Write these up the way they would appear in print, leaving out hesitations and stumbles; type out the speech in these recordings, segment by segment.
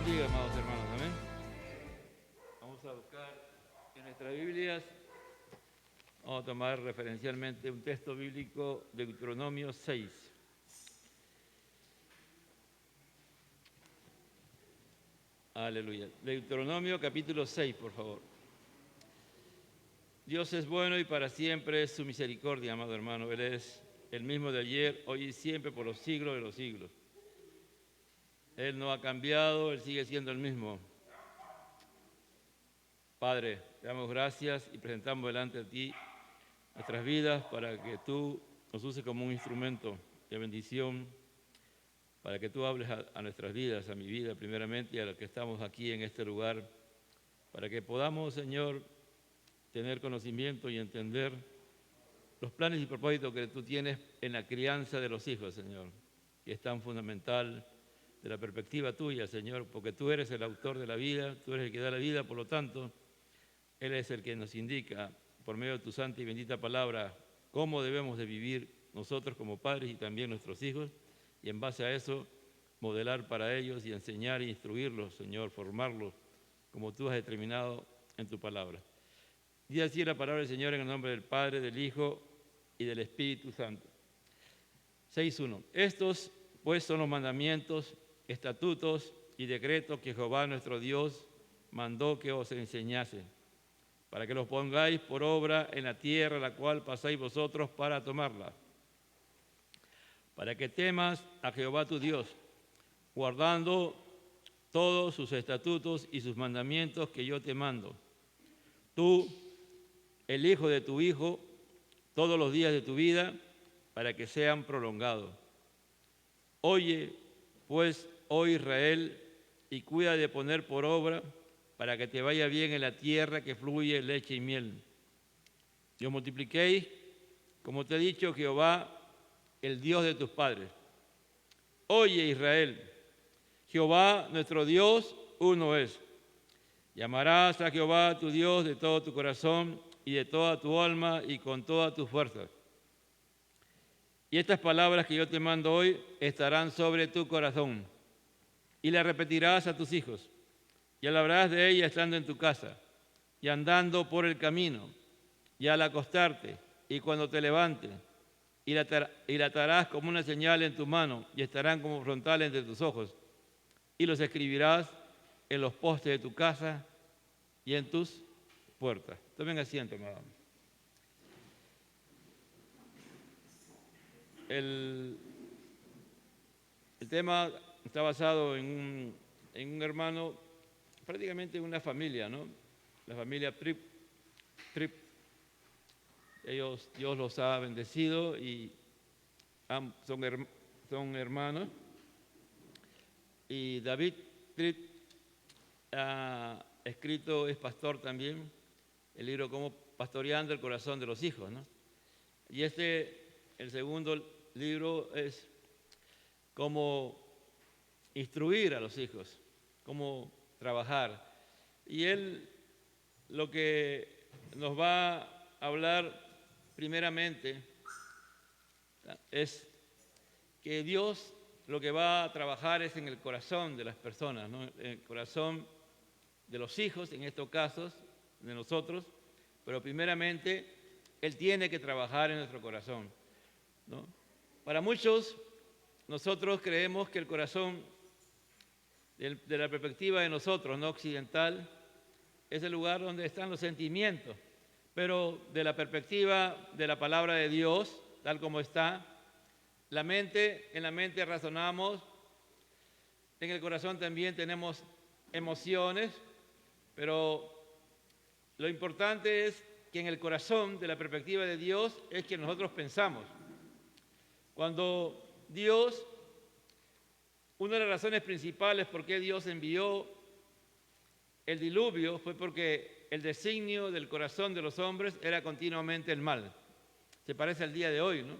bendiga, amados hermanos. Amén. Vamos a buscar en nuestras Biblias, vamos a tomar referencialmente un texto bíblico de Deuteronomio 6. Aleluya. Deuteronomio capítulo 6, por favor. Dios es bueno y para siempre es su misericordia, amado hermano. Él es el mismo de ayer, hoy y siempre, por los siglos de los siglos. Él no ha cambiado, Él sigue siendo el mismo. Padre, te damos gracias y presentamos delante de ti nuestras vidas para que tú nos uses como un instrumento de bendición, para que tú hables a nuestras vidas, a mi vida primeramente y a los que estamos aquí en este lugar, para que podamos, Señor, tener conocimiento y entender los planes y propósitos que tú tienes en la crianza de los hijos, Señor, que es tan fundamental de la perspectiva tuya, Señor, porque tú eres el autor de la vida, tú eres el que da la vida, por lo tanto, Él es el que nos indica, por medio de tu santa y bendita palabra, cómo debemos de vivir nosotros como padres y también nuestros hijos, y en base a eso, modelar para ellos y enseñar e instruirlos, Señor, formarlos, como tú has determinado en tu palabra. Y así la palabra del Señor en el nombre del Padre, del Hijo y del Espíritu Santo. 6.1. Estos, pues, son los mandamientos, estatutos y decretos que Jehová nuestro Dios mandó que os enseñase, para que los pongáis por obra en la tierra la cual pasáis vosotros para tomarla, para que temas a Jehová tu Dios, guardando todos sus estatutos y sus mandamientos que yo te mando, tú, el hijo de tu hijo, todos los días de tu vida, para que sean prolongados. Oye, pues, oh Israel, y cuida de poner por obra, para que te vaya bien en la tierra que fluye leche y miel. Y os multipliquéis, como te he dicho Jehová, el Dios de tus padres. Oye, Israel, Jehová nuestro Dios uno es. Llamarás a Jehová tu Dios de todo tu corazón y de toda tu alma y con todas tus fuerzas. Y estas palabras que yo te mando hoy estarán sobre tu corazón, y las repetirás a tus hijos, y hablarás de ellas estando en tu casa, y andando por el camino, y al acostarte, y cuando te levantes, y la atarás como una señal en tu mano, y estarán como frontales entre tus ojos, y los escribirás en los postes de tu casa y en tus puertas. Tomen asiento, hermano. El tema está basado en un hermano, prácticamente en una familia, ¿no? La familia Tripp. Ellos, Dios los ha bendecido y son hermanos. Y David Tripp ha escrito, es pastor también, el libro Cómo pastoreando el corazón de los hijos, ¿no? Y el segundo libro es cómo instruir a los hijos, cómo trabajar. Y él lo que nos va a hablar primeramente es que Dios lo que va a trabajar es en el corazón de las personas, ¿no? En el corazón de los hijos, en estos casos, de nosotros, pero primeramente Él tiene que trabajar en nuestro corazón, ¿no? Para muchos, nosotros creemos que el corazón, de la perspectiva de nosotros, no occidental, es el lugar donde están los sentimientos, pero de la perspectiva de la palabra de Dios, tal como está, en la mente razonamos, en el corazón también tenemos emociones, pero lo importante es que en el corazón, de la perspectiva de Dios, es que nosotros pensamos. Cuando Dios, una de las razones principales por qué Dios envió el diluvio fue porque el designio del corazón de los hombres era continuamente el mal. Se parece al día de hoy, ¿no?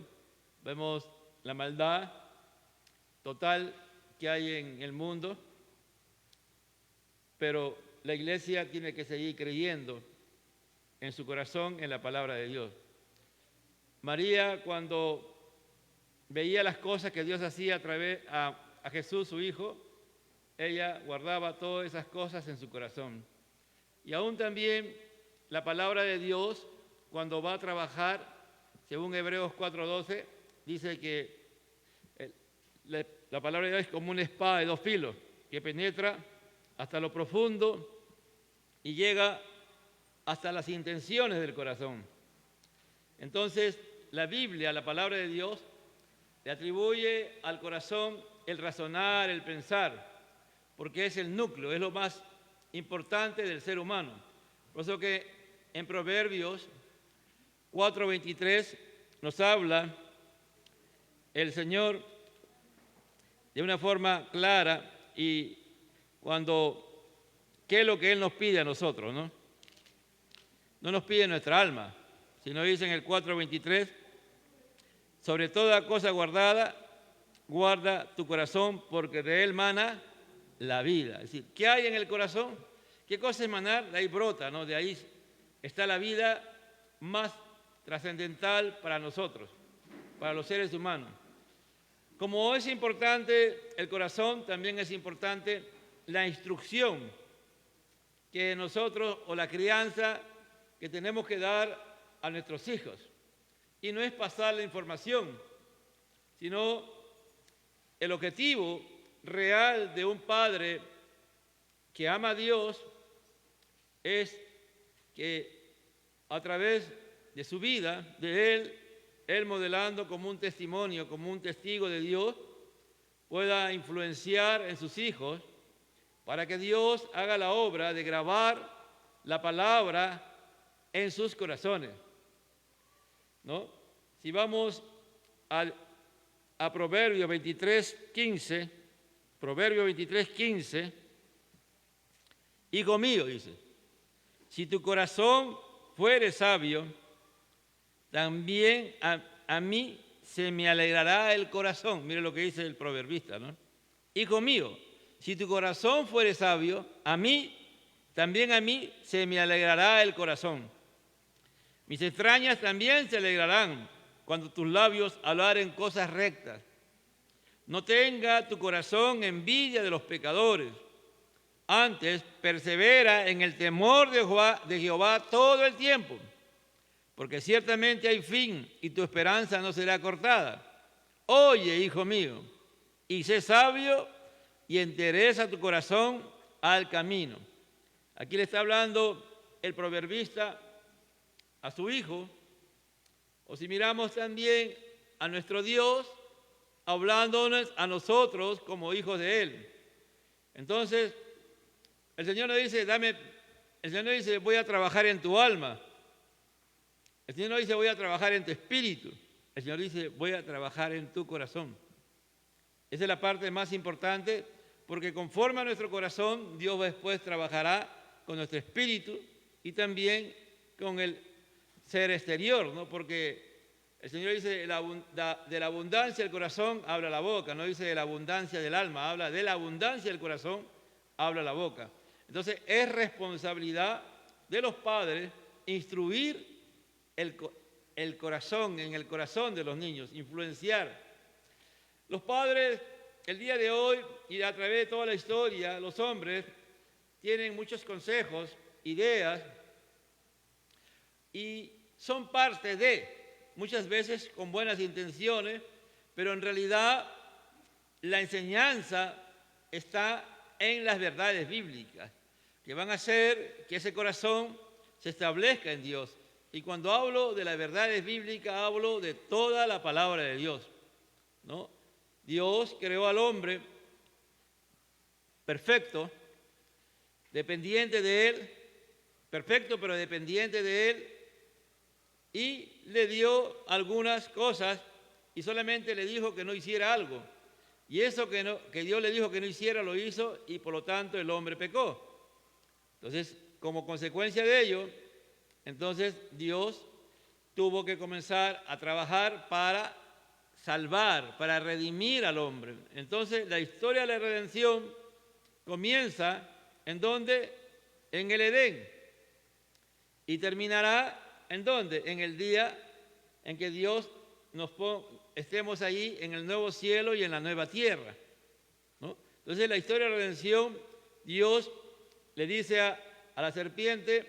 Vemos la maldad total que hay en el mundo, pero la iglesia tiene que seguir creyendo en su corazón en la palabra de Dios. María, cuando veía las cosas que Dios hacía a través a Jesús, su Hijo, ella guardaba todas esas cosas en su corazón. Y aún también la palabra de Dios, cuando va a trabajar, según Hebreos 4:12, dice que la palabra de Dios es como una espada de dos filos, que penetra hasta lo profundo y llega hasta las intenciones del corazón. Entonces, la Biblia, la palabra de Dios, le atribuye al corazón el razonar, el pensar, porque es el núcleo, es lo más importante del ser humano. Por eso que en Proverbios 4:23 nos habla el Señor de una forma clara y ¿qué es lo que Él nos pide a nosotros, no? No nos pide nuestra alma, sino dice en el 4:23, sobre toda cosa guardada, guarda tu corazón, porque de él mana la vida. Es decir, ¿qué hay en el corazón? ¿Qué cosa es manar? De ahí brota, ¿no? De ahí está la vida más trascendental para nosotros, para los seres humanos. Como es importante el corazón, también es importante la instrucción que nosotros, o la crianza que tenemos que dar a nuestros hijos. Y no es pasar la información, sino el objetivo real de un padre que ama a Dios es que a través de su vida, de él modelando como un testimonio, como un testigo de Dios, pueda influenciar en sus hijos para que Dios haga la obra de grabar la palabra en sus corazones, ¿no? Si vamos a Proverbios 23:15, Proverbios 23:15, hijo mío, dice, si tu corazón fuere sabio, también a mí se me alegrará el corazón. Mire lo que dice el proverbista, ¿no? Hijo mío, si tu corazón fuere sabio, también a mí se me alegrará el corazón. Mis entrañas también se alegrarán cuando tus labios hablaren cosas rectas. No tenga tu corazón envidia de los pecadores. Antes, persevera en el temor de Jehová todo el tiempo, porque ciertamente hay fin y tu esperanza no será cortada. Oye, hijo mío, y sé sabio y endereza tu corazón al camino. Aquí le está hablando el proverbista a su hijo, o si miramos también a nuestro Dios, hablándonos a nosotros como hijos de Él. Entonces, el Señor nos dice, el Señor dice, voy a trabajar en tu alma. El Señor no dice, voy a trabajar en tu espíritu. El Señor dice, voy a trabajar en tu corazón. Esa es la parte más importante, porque conforme a nuestro corazón, Dios después trabajará con nuestro espíritu y también con el ser exterior, ¿no? Porque el Señor dice, de la abundancia del corazón habla la boca, no dice de la abundancia del alma, habla de la abundancia del corazón, habla la boca. Entonces, es responsabilidad de los padres instruir el corazón, en el corazón de los niños, influenciar. Los padres, el día de hoy y a través de toda la historia, los hombres tienen muchos consejos, ideas, y son parte de, muchas veces con buenas intenciones, pero en realidad la enseñanza está en las verdades bíblicas, que van a hacer que ese corazón se establezca en Dios. Y cuando hablo de las verdades bíblicas, hablo de toda la palabra de Dios, ¿no? Dios creó al hombre perfecto, dependiente de Él, perfecto pero dependiente de Él, y le dio algunas cosas y solamente le dijo que no hiciera algo. Y eso que Dios le dijo que no hiciera, lo hizo y por lo tanto el hombre pecó. Entonces, como consecuencia de ello, entonces Dios tuvo que comenzar a trabajar para salvar, para redimir al hombre. Entonces, la historia de la redención comienza ¿en dónde? En el Edén. Y terminará ¿en dónde? En el día en que Dios estemos ahí en el nuevo cielo y en la nueva tierra, ¿no? Entonces, la historia de la redención, Dios le dice a la serpiente: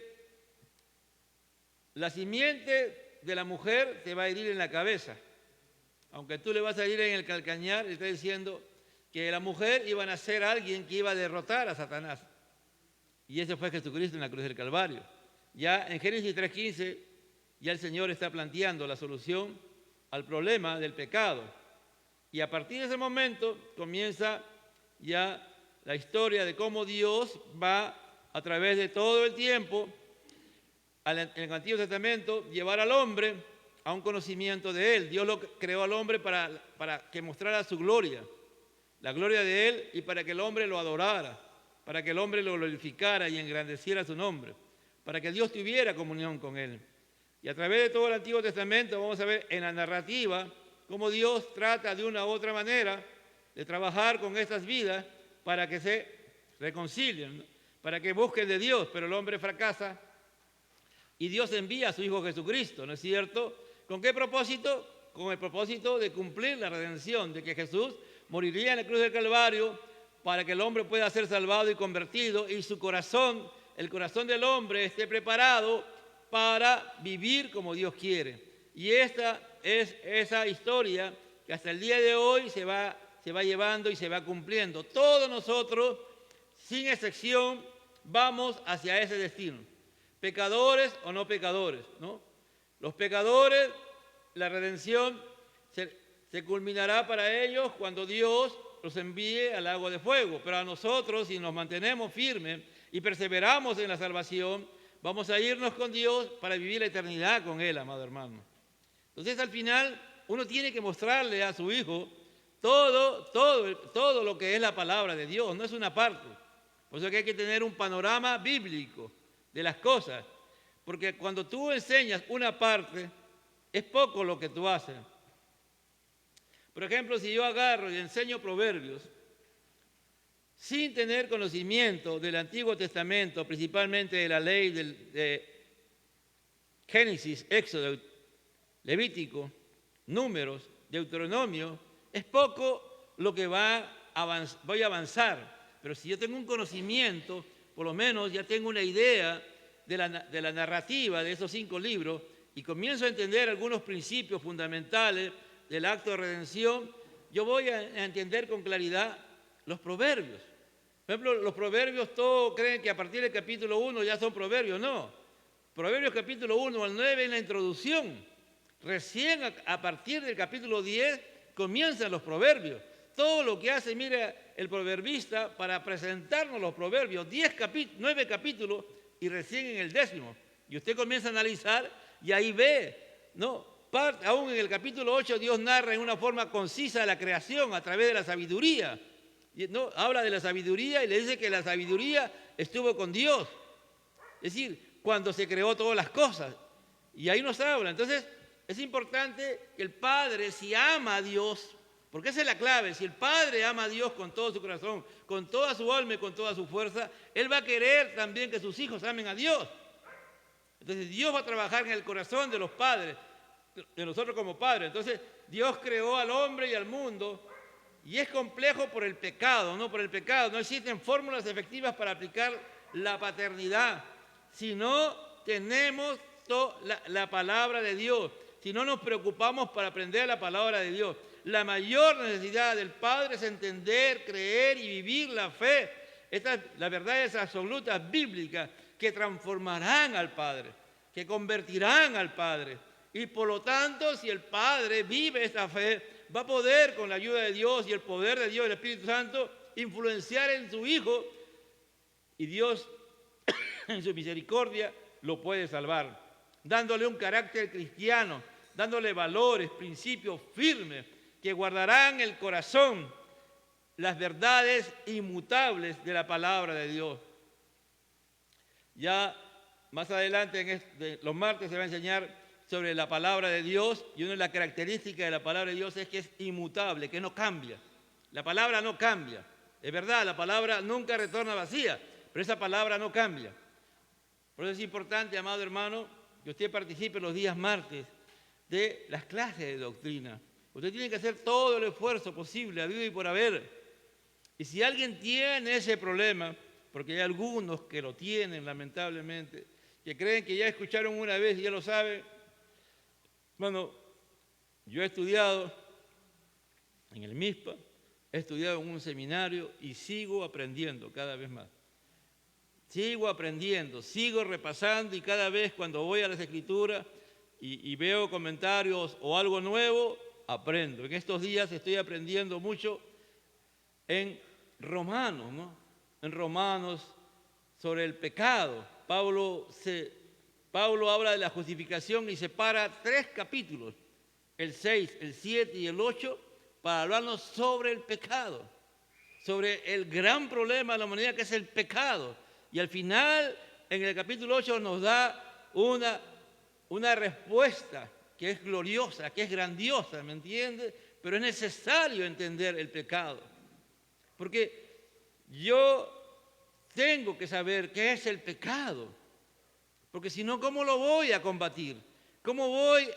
la simiente de la mujer te va a herir en la cabeza. Aunque tú le vas a herir en el calcañar, le está diciendo que la mujer iba a nacer alguien que iba a derrotar a Satanás. Y ese fue Jesucristo en la cruz del Calvario. Ya en Génesis 3:15, ya el Señor está planteando la solución al problema del pecado. Y a partir de ese momento comienza ya la historia de cómo Dios va a través de todo el tiempo, en el Antiguo Testamento, llevar al hombre a un conocimiento de Él. Dios lo creó al hombre para que mostrara su gloria, la gloria de Él, y para que el hombre lo adorara, para que el hombre lo glorificara y engrandeciera su nombre, para que Dios tuviera comunión con Él. Y a través de todo el Antiguo Testamento vamos a ver en la narrativa cómo Dios trata de una u otra manera de trabajar con estas vidas para que se reconcilien, ¿no? Para que busquen de Dios, pero el hombre fracasa y Dios envía a su Hijo Jesucristo, ¿no es cierto? ¿Con qué propósito? Con el propósito de cumplir la redención, de que Jesús moriría en la cruz del Calvario para que el hombre pueda ser salvado y convertido y su corazón, el corazón del hombre, esté preparado para vivir como Dios quiere. Y esta es esa historia que hasta el día de hoy se va llevando y se va cumpliendo. Todos nosotros, sin excepción, vamos hacia ese destino. Pecadores o no pecadores, ¿no? Los pecadores, la redención se culminará para ellos cuando Dios los envíe al lago de fuego. Pero a nosotros, si nos mantenemos firmes y perseveramos en la salvación, vamos a irnos con Dios para vivir la eternidad con Él, amado hermano. Entonces, al final, uno tiene que mostrarle a su hijo todo lo que es la palabra de Dios, no es una parte. Por eso que hay que tener un panorama bíblico de las cosas, porque cuando tú enseñas una parte, es poco lo que tú haces. Por ejemplo, si yo agarro y enseño proverbios, sin tener conocimiento del Antiguo Testamento, principalmente de la ley de Génesis, Éxodo, Levítico, Números, Deuteronomio, es poco lo que voy a avanzar. Pero si yo tengo un conocimiento, por lo menos ya tengo una idea de la narrativa de esos 5 libros y comienzo a entender algunos principios fundamentales del acto de redención, yo voy a entender con claridad los proverbios. Por ejemplo, los proverbios, todos creen que a partir del capítulo 1 ya son proverbios. No. Proverbios capítulo 1 al 9 en la introducción. Recién a partir del capítulo 10 comienzan los proverbios. Todo lo que hace, mire, el proverbista para presentarnos los proverbios, 9 capítulos y recién en el 10º. Y usted comienza a analizar y ahí ve, ¿no? Aún en el capítulo 8 Dios narra en una forma concisa la creación a través de la sabiduría. ¿No? Habla de la sabiduría y le dice que la sabiduría estuvo con Dios. Es decir, cuando se creó todas las cosas. Y ahí nos habla. Entonces, es importante que el Padre, si ama a Dios, porque esa es la clave, si el Padre ama a Dios con todo su corazón, con toda su alma y con toda su fuerza, Él va a querer también que sus hijos amen a Dios. Entonces, Dios va a trabajar en el corazón de los padres, de nosotros como padres. Entonces, Dios creó al hombre y al mundo. Y es complejo por el pecado, ¿no? Por el pecado. No existen fórmulas efectivas para aplicar la paternidad. Si no tenemos la palabra de Dios, si no nos preocupamos para aprender la palabra de Dios, la mayor necesidad del Padre es entender, creer y vivir la fe. La verdad es absoluta, bíblica, que transformarán al Padre, que convertirán al Padre. Y por lo tanto, si el Padre vive esta fe, va a poder, con la ayuda de Dios y el poder de Dios, el Espíritu Santo, influenciar en su Hijo, y Dios, en su misericordia, lo puede salvar, dándole un carácter cristiano, dándole valores, principios firmes, que guardarán el corazón, las verdades inmutables de la palabra de Dios. Ya más adelante, los martes, se va a enseñar sobre la palabra de Dios, y una de las características de la palabra de Dios es que es inmutable, que no cambia. La palabra no cambia. Es verdad, la palabra nunca retorna vacía, pero esa palabra no cambia. Por eso es importante, amado hermano, que usted participe los días martes de las clases de doctrina. Usted tiene que hacer todo el esfuerzo posible, habido y por haber, Y si alguien tiene ese problema, porque hay algunos que lo tienen lamentablemente, que creen que ya escucharon una vez y ya lo saben. Bueno, yo he estudiado en el MISPA, he estudiado en un seminario y sigo aprendiendo cada vez más. Sigo aprendiendo, sigo repasando y cada vez cuando voy a las Escrituras y veo comentarios o algo nuevo, aprendo. En estos días estoy aprendiendo mucho en Romanos, ¿no? En Romanos sobre el pecado. Pablo habla de la justificación y separa 3 capítulos, el 6, el 7 y el 8, para hablarnos sobre el pecado, sobre el gran problema de la humanidad que es el pecado. Y al final, en el capítulo 8, nos da una respuesta que es gloriosa, que es grandiosa, ¿me entiendes? Pero es necesario entender el pecado, porque yo tengo que saber qué es el pecado, porque si no, ¿cómo lo voy a combatir? ¿Cómo voy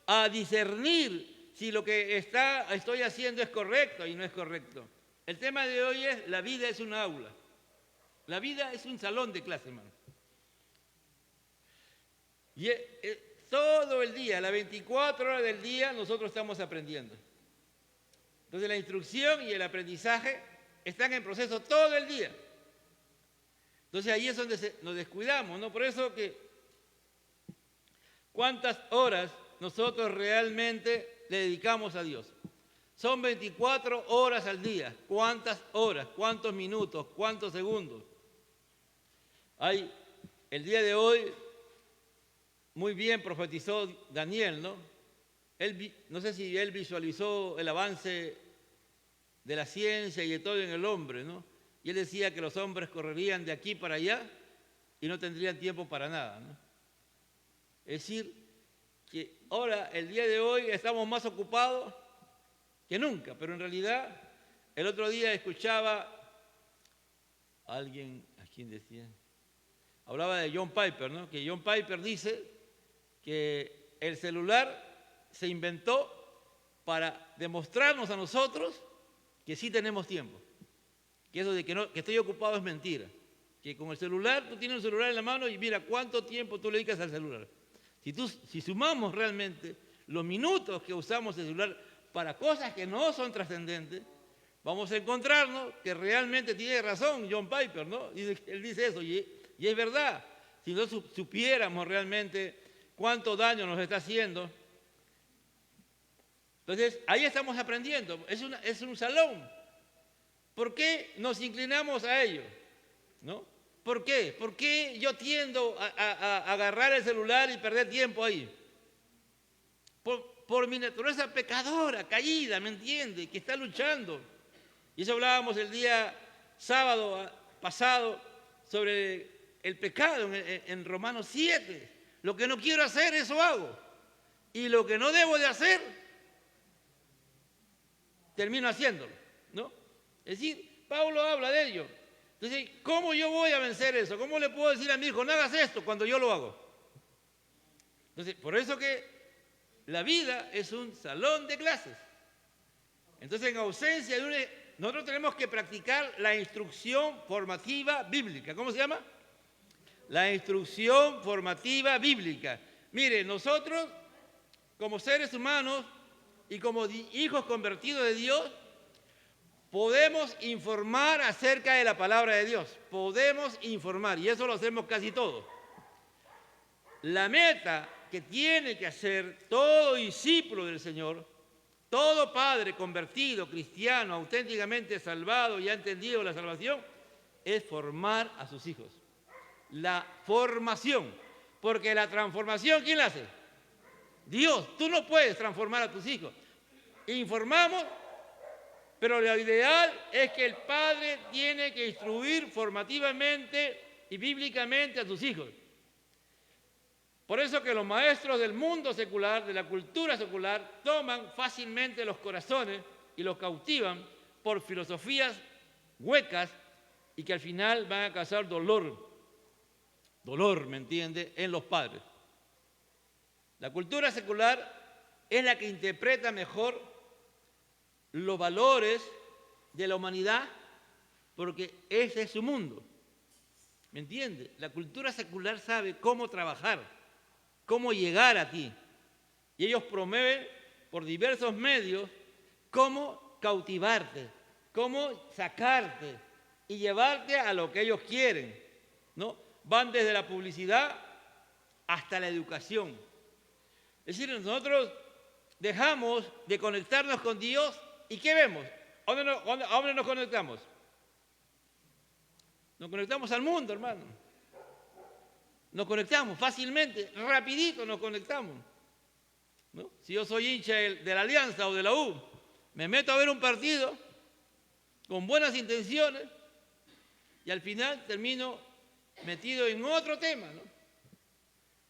a discernir si lo que estoy haciendo es correcto y no es correcto? El tema de hoy es: la vida es un aula. La vida es un salón de clase, hermano. Y todo el día, las 24 horas del día, nosotros estamos aprendiendo. Entonces la instrucción y el aprendizaje están en proceso todo el día. Entonces ahí es donde nos descuidamos, ¿no? Por eso que ¿cuántas horas nosotros realmente le dedicamos a Dios? Son 24 horas al día. ¿Cuántas horas? ¿Cuántos minutos? ¿Cuántos segundos? El día de hoy, muy bien profetizó Daniel, ¿no? No sé si él visualizó el avance de la ciencia y de todo en el hombre, ¿no? Y él decía que los hombres correrían de aquí para allá y no tendrían tiempo para nada, ¿no? Es decir, que ahora, el día de hoy, estamos más ocupados que nunca, pero en realidad, el otro día escuchaba a alguien, ¿a quién decía? Hablaba de John Piper, ¿no? Que John Piper dice que el celular se inventó para demostrarnos a nosotros que sí tenemos tiempo. Que eso de que estoy ocupado es mentira. Que con el celular, tú tienes un celular en la mano y mira cuánto tiempo tú le dedicas al celular. Si sumamos realmente los minutos que usamos el celular para cosas que no son trascendentes, vamos a encontrarnos que realmente tiene razón John Piper, ¿no? Él dice eso y es verdad. Si no supiéramos realmente cuánto daño nos está haciendo. Entonces, ahí estamos aprendiendo. Es un salón. ¿Por qué nos inclinamos a ello? ¿No? ¿Por qué? ¿Por qué yo tiendo a agarrar el celular y perder tiempo ahí? Por mi naturaleza pecadora, caída, ¿me entiende? Que está luchando. Y eso hablábamos el día sábado pasado sobre el pecado en Romanos 7. Lo que no quiero hacer, eso hago. Y lo que no debo de hacer, termino haciéndolo, ¿no? Es decir, Pablo habla de ello. Entonces, ¿cómo yo voy a vencer eso? ¿Cómo le puedo decir a mi hijo, no hagas esto cuando yo lo hago? Entonces, por eso que la vida es un salón de clases. Entonces, en ausencia nosotros tenemos que practicar la instrucción formativa bíblica. ¿Cómo se llama? La instrucción formativa bíblica. Mire, nosotros, como seres humanos y como hijos convertidos de Dios, podemos informar acerca de la palabra de Dios. Podemos informar, y eso lo hacemos casi todos. La meta que tiene que hacer todo discípulo del Señor, todo padre convertido, cristiano, auténticamente salvado y ha entendido la salvación, es formar a sus hijos. La formación, porque la transformación, ¿quién la hace? Dios. Tú no puedes transformar a tus hijos. Informamos, pero lo ideal es que el padre tiene que instruir formativamente y bíblicamente a sus hijos. Por eso que los maestros del mundo secular, de la cultura secular, toman fácilmente los corazones y los cautivan por filosofías huecas y que al final van a causar dolor, ¿me entiende?, en los padres. La cultura secular es la que interpreta mejor los valores de la humanidad porque ese es su mundo. ¿Me entiende? La cultura secular sabe cómo trabajar, cómo llegar a ti. Y ellos promueven por diversos medios cómo cautivarte, cómo sacarte y llevarte a lo que ellos quieren, ¿no? Van desde la publicidad hasta la educación. Es decir, nosotros dejamos de conectarnos con Dios y ¿qué vemos? ¿A dónde nos conectamos? Nos conectamos al mundo, hermano. Nos conectamos fácilmente, rapidito nos conectamos, ¿no? Si yo soy hincha de la Alianza o de la U, me meto a ver un partido con buenas intenciones y al final termino metido en otro tema, ¿no?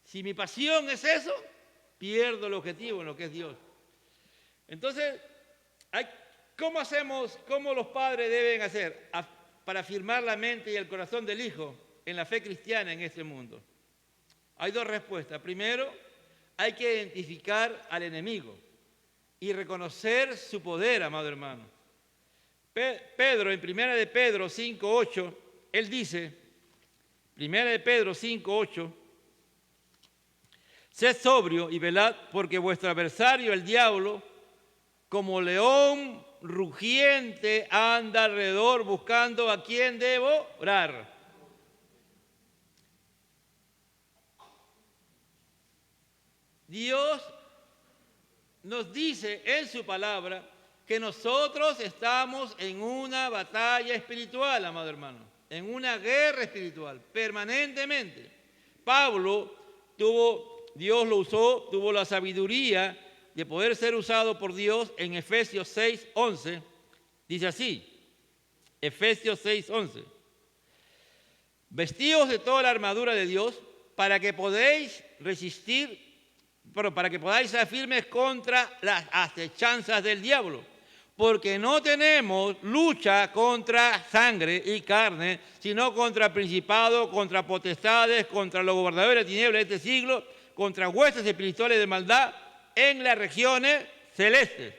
Si mi pasión es eso, pierdo el objetivo en lo que es Dios. Entonces, ¿cómo los padres deben hacer para afirmar la mente y el corazón del hijo en la fe cristiana en este mundo? Hay dos respuestas. Primero, hay que identificar al enemigo y reconocer su poder, amado hermano. Pedro, en 1 de Pedro 5:8, él dice, 1 de Pedro 5:8, sed sobrio y velad, porque vuestro adversario, el diablo, como león rugiente, anda alrededor buscando a quien devorar. Dios nos dice en su palabra que nosotros estamos en una batalla espiritual, amado hermano, en una guerra espiritual, permanentemente. Pablo Dios lo usó, tuvo la sabiduría de poder ser usado por Dios en Efesios 6:11. Dice así, Efesios 6:11. Vestíos de toda la armadura de Dios para que podáis ser firmes contra las acechanzas del diablo. Porque no tenemos lucha contra sangre y carne, sino contra principados, contra potestades, contra los gobernadores de tinieblas de este siglo, contra huestes espirituales de maldad en las regiones celestes.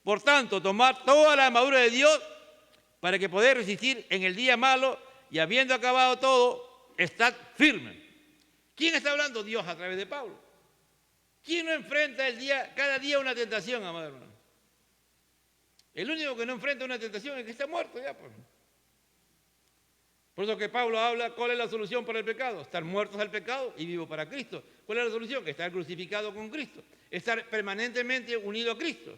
Por tanto, tomad toda la armadura de Dios para que podáis resistir en el día malo y habiendo acabado todo, estad firmes. ¿Quién está hablando? Dios a través de Pablo. ¿Quién no enfrenta cada día una tentación, amado hermano? El único que no enfrenta una tentación es que está muerto ya. Por eso que Pablo habla, ¿cuál es la solución para el pecado? Estar muertos al pecado y vivos para Cristo. ¿Cuál es la solución? Estar crucificado con Cristo. Estar permanentemente unido a Cristo,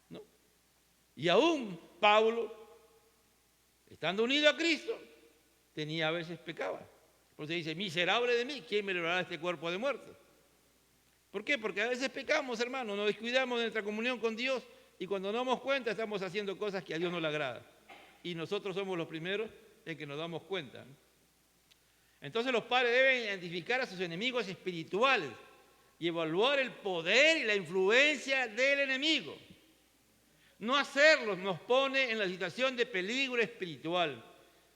¿no? Y aún Pablo, estando unido a Cristo, a veces pecaba. Por eso dice, miserable de mí, ¿quién me librará de este cuerpo de muerte? ¿Por qué? Porque a veces pecamos, hermano, nos descuidamos de nuestra comunión con Dios y cuando nos damos cuenta estamos haciendo cosas que a Dios no le agrada. Y nosotros somos los primeros en que nos damos cuenta, ¿no? Entonces los padres deben identificar a sus enemigos espirituales y evaluar el poder y la influencia del enemigo. No hacerlos nos pone en la situación de peligro espiritual.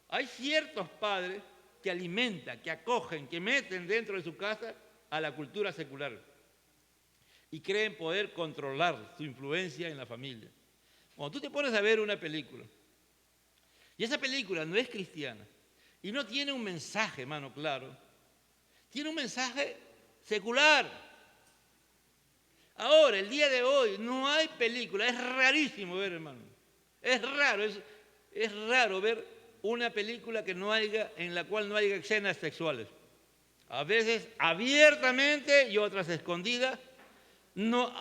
Hay ciertos padres que alimentan, que acogen, que meten dentro de su casa a la cultura secular y creen poder controlar su influencia en la familia. Cuando tú te pones a ver una película y esa película no es cristiana y no tiene un mensaje, hermano, claro, tiene un mensaje secular. Ahora, el día de hoy, no hay película, es rarísimo ver, hermano. Es raro ver una película en la cual no haya escenas sexuales. A veces abiertamente y otras escondidas. No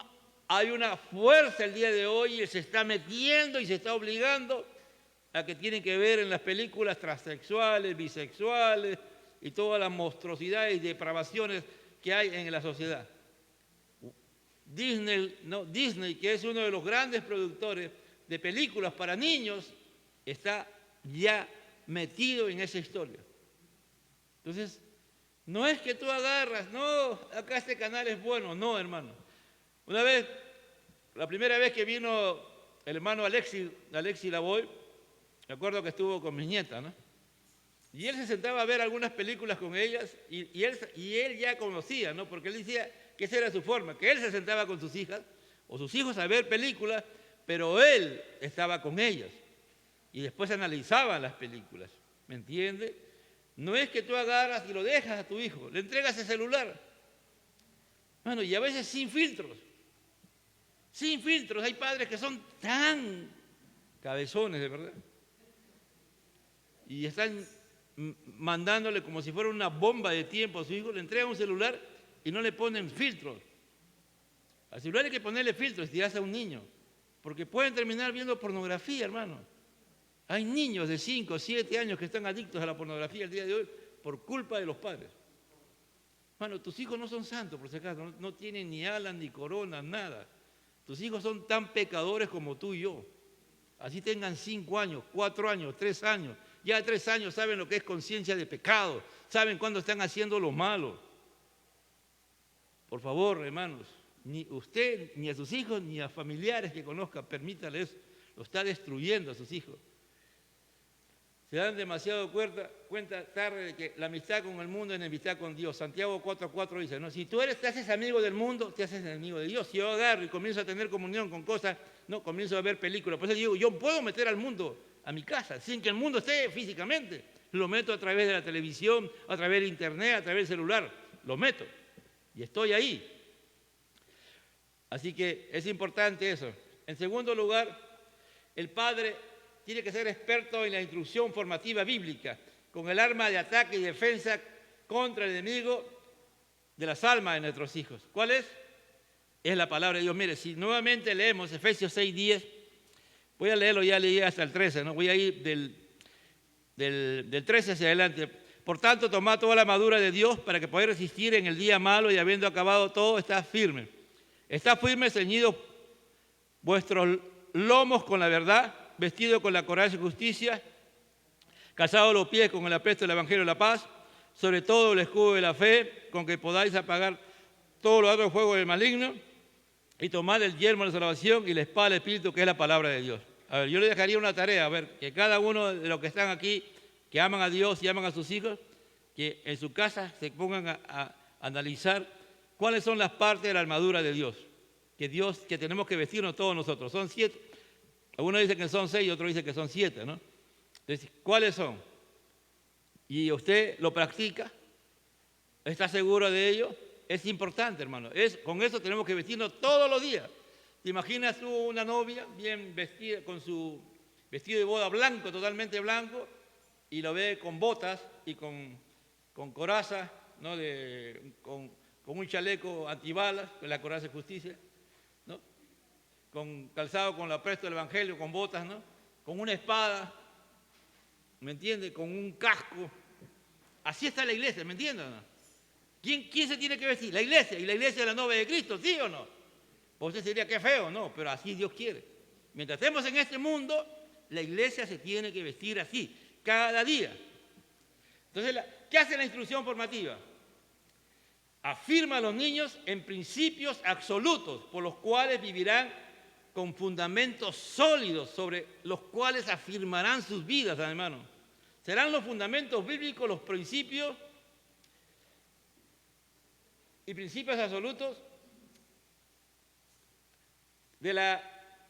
hay una fuerza el día de hoy y se está metiendo y se está obligando a que tienen que ver en las películas transexuales, bisexuales y todas las monstruosidades y depravaciones que hay en la sociedad. Disney, que es uno de los grandes productores de películas para niños, está ya metido en esa historia. Entonces, no es que tú agarras, no, acá este canal es bueno, no, hermano. Una vez, la primera vez que vino el hermano Alexi Lavoy, me acuerdo que estuvo con mis nietas, ¿no? Y él se sentaba a ver algunas películas con ellas y él ya conocía, ¿no? Porque él decía que esa era su forma, que él se sentaba con sus hijas o sus hijos a ver películas, pero él estaba con ellas. y después analizaban las películas, ¿me entiendes? No es que tú agarras y lo dejas a tu hijo, le entregas el celular. Bueno, y a veces sin filtros. Sin filtros. Hay padres que son tan cabezones, de verdad. Y están mandándole como si fuera una bomba de tiempo a su hijo, le entregan un celular y no le ponen filtros. Al celular hay que ponerle filtros si hace a un niño, porque pueden terminar viendo pornografía, hermano. Hay niños de 5 o 7 años que están adictos a la pornografía el día de hoy por culpa de los padres. Bueno, tus hijos no son santos, por si acaso, no tienen ni alas, ni coronas, nada. Tus hijos son tan pecadores como tú y yo. Así tengan 5 años, 4 años, 3 años. Ya a 3 años saben lo que es conciencia de pecado, saben cuándo están haciendo lo malo. Por favor, hermanos, ni usted, ni a sus hijos, ni a familiares que conozca, permítale eso. Lo está destruyendo a sus hijos. Se dan demasiado cuenta tarde de que la amistad con el mundo es enemistad con Dios. Santiago 4:4 dice, ¿no? Si tú te haces amigo del mundo, te haces enemigo de Dios. Si yo agarro y comienzo a tener comunión con cosas, no, comienzo a ver películas. Por eso digo, yo puedo meter al mundo a mi casa, sin que el mundo esté físicamente. Lo meto a través de la televisión, a través de internet, a través del celular. Lo meto. Y estoy ahí. Así que es importante eso. En segundo lugar, el padre tiene que ser experto en la instrucción formativa bíblica, con el arma de ataque y defensa contra el enemigo de las almas de nuestros hijos. ¿Cuál es? Es la palabra de Dios. Mire, si nuevamente leemos Efesios 6:10, voy a leerlo, ya leí hasta el 13, ¿no? Voy a ir del 13 hacia adelante. Por tanto, tomad toda la armadura de Dios para que podáis resistir en el día malo y habiendo acabado todo, estad firme. Estad firme, ceñidos vuestros lomos con la verdad, vestido con la coraza y justicia, calzados los pies con el apresto del Evangelio de la paz, sobre todo el escudo de la fe, con que podáis apagar todos los otros fuegos del maligno, y tomad el yelmo de la salvación y la espada del Espíritu, que es la palabra de Dios. A ver, yo le dejaría una tarea, a ver, que cada uno de los que están aquí, que aman a Dios y aman a sus hijos, que en su casa se pongan a analizar cuáles son las partes de la armadura de Dios, que tenemos que vestirnos todos nosotros. Son 7. Algunos dicen que son 6 y otros dicen que son 7, ¿no? Entonces, ¿cuáles son? Y usted lo practica, ¿está seguro de ello? Es importante, hermano. Con eso tenemos que vestirnos todos los días. ¿Te imaginas tú una novia bien vestida, con su vestido de boda blanco, totalmente blanco, y lo ve con botas y con coraza, ¿no? Con un chaleco antibalas, con la coraza de justicia, ¿no? Con calzado con el apresto del Evangelio, con botas, ¿no? Con una espada, ¿me entiende? Con un casco. Así está la iglesia, ¿me entienden o no? ¿Quién se tiene que vestir? La iglesia. ¿Y la iglesia es la novia de Cristo, sí o no? Pues usted diría que feo, no, pero así Dios quiere. Mientras estemos en este mundo, la iglesia se tiene que vestir así, cada día. Entonces, ¿qué hace la instrucción formativa? Afirma a los niños en principios absolutos por los cuales vivirán con fundamentos sólidos sobre los cuales afirmarán sus vidas, hermano. Serán los fundamentos bíblicos, los principios y principios absolutos de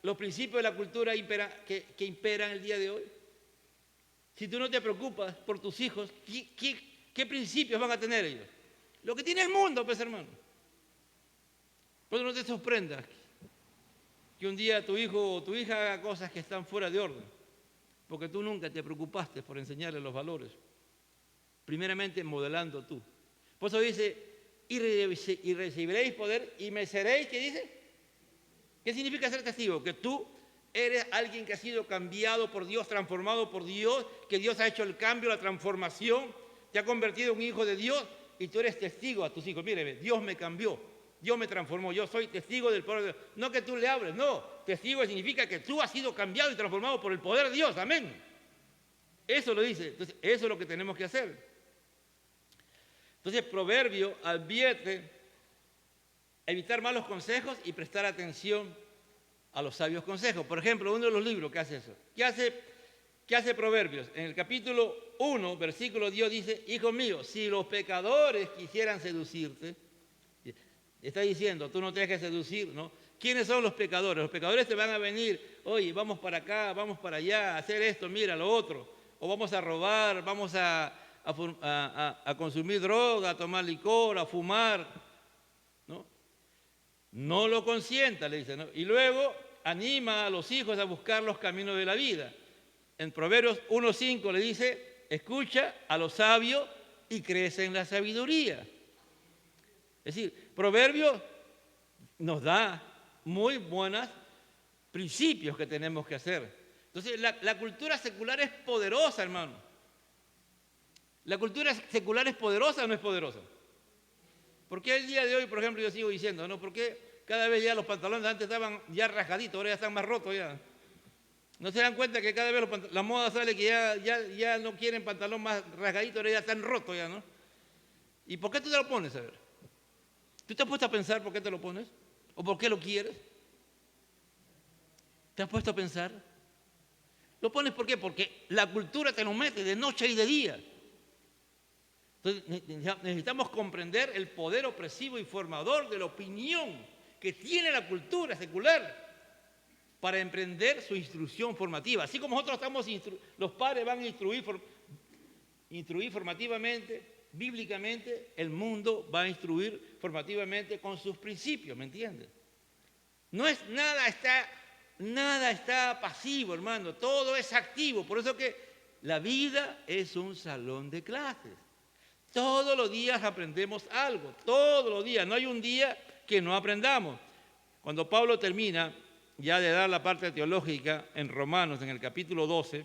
los principios de la cultura que imperan el día de hoy. Si tú no te preocupas por tus hijos, ¿qué principios van a tener ellos? Lo que tiene el mundo, pues, hermano. Pues no te sorprendas que un día tu hijo o tu hija haga cosas que están fuera de orden, porque tú nunca te preocupaste por enseñarle los valores, primeramente modelando tú. Por eso dice, y recibiréis poder y me seréis, ¿qué dice? ¿Qué significa ser testigo? Que tú eres alguien que ha sido cambiado por Dios, transformado por Dios, que Dios ha hecho el cambio, la transformación, te ha convertido en un hijo de Dios y tú eres testigo a tus hijos. Mire, Dios me cambió, Dios me transformó, yo soy testigo del poder de Dios. No que tú le hables, no. Testigo significa que tú has sido cambiado y transformado por el poder de Dios, amén. Eso lo dice, entonces eso es lo que tenemos que hacer. Entonces, Proverbio advierte evitar malos consejos y prestar atención a los sabios consejos. Por ejemplo, uno de los libros que hace eso. ¿Qué hace Proverbios? En el capítulo 1, versículo 10 dice, hijo mío, si los pecadores quisieran seducirte, está diciendo, tú no te dejes seducir, ¿no? ¿Quiénes son los pecadores? Los pecadores te van a venir, oye, vamos para acá, vamos para allá, a hacer esto, mira lo otro. O vamos a robar, vamos a consumir droga, a tomar licor, a fumar. ¿No? No lo consienta, le dice, ¿no? Y luego anima a los hijos a buscar los caminos de la vida. En Proverbios 1:5 le dice, escucha a los sabios y crece en la sabiduría. Es decir, Proverbios nos da muy buenos principios que tenemos que hacer. Entonces, la cultura secular es poderosa, hermano. ¿La cultura secular es poderosa o no es poderosa? ¿Por qué el día de hoy, por ejemplo, yo sigo diciendo, ¿no? ¿Por qué cada vez ya los pantalones antes estaban ya rasgaditos, ahora ya están más rotos ya? ¿No se dan cuenta que cada vez la moda sale que ya no quieren pantalón más rasgadito, ahora ya están rotos ya, ¿no? ¿Y por qué tú te lo pones, a ver? ¿Tú te has puesto a pensar por qué te lo pones? ¿O por qué lo quieres? ¿Te has puesto a pensar? ¿Lo pones por qué? Porque la cultura te lo mete de noche y de día. Entonces necesitamos comprender el poder opresivo y formador de la opinión que tiene la cultura secular para emprender su instrucción formativa. Así como nosotros los padres van a instruir formativamente, bíblicamente, el mundo va a instruir formativamente con sus principios, ¿me entiendes? Nada está pasivo, hermano, todo es activo. Por eso que la vida es un salón de clases. Todos los días aprendemos algo, todos los días, no hay un día que no aprendamos. Cuando Pablo termina ya de dar la parte teológica en Romanos, en el capítulo 12,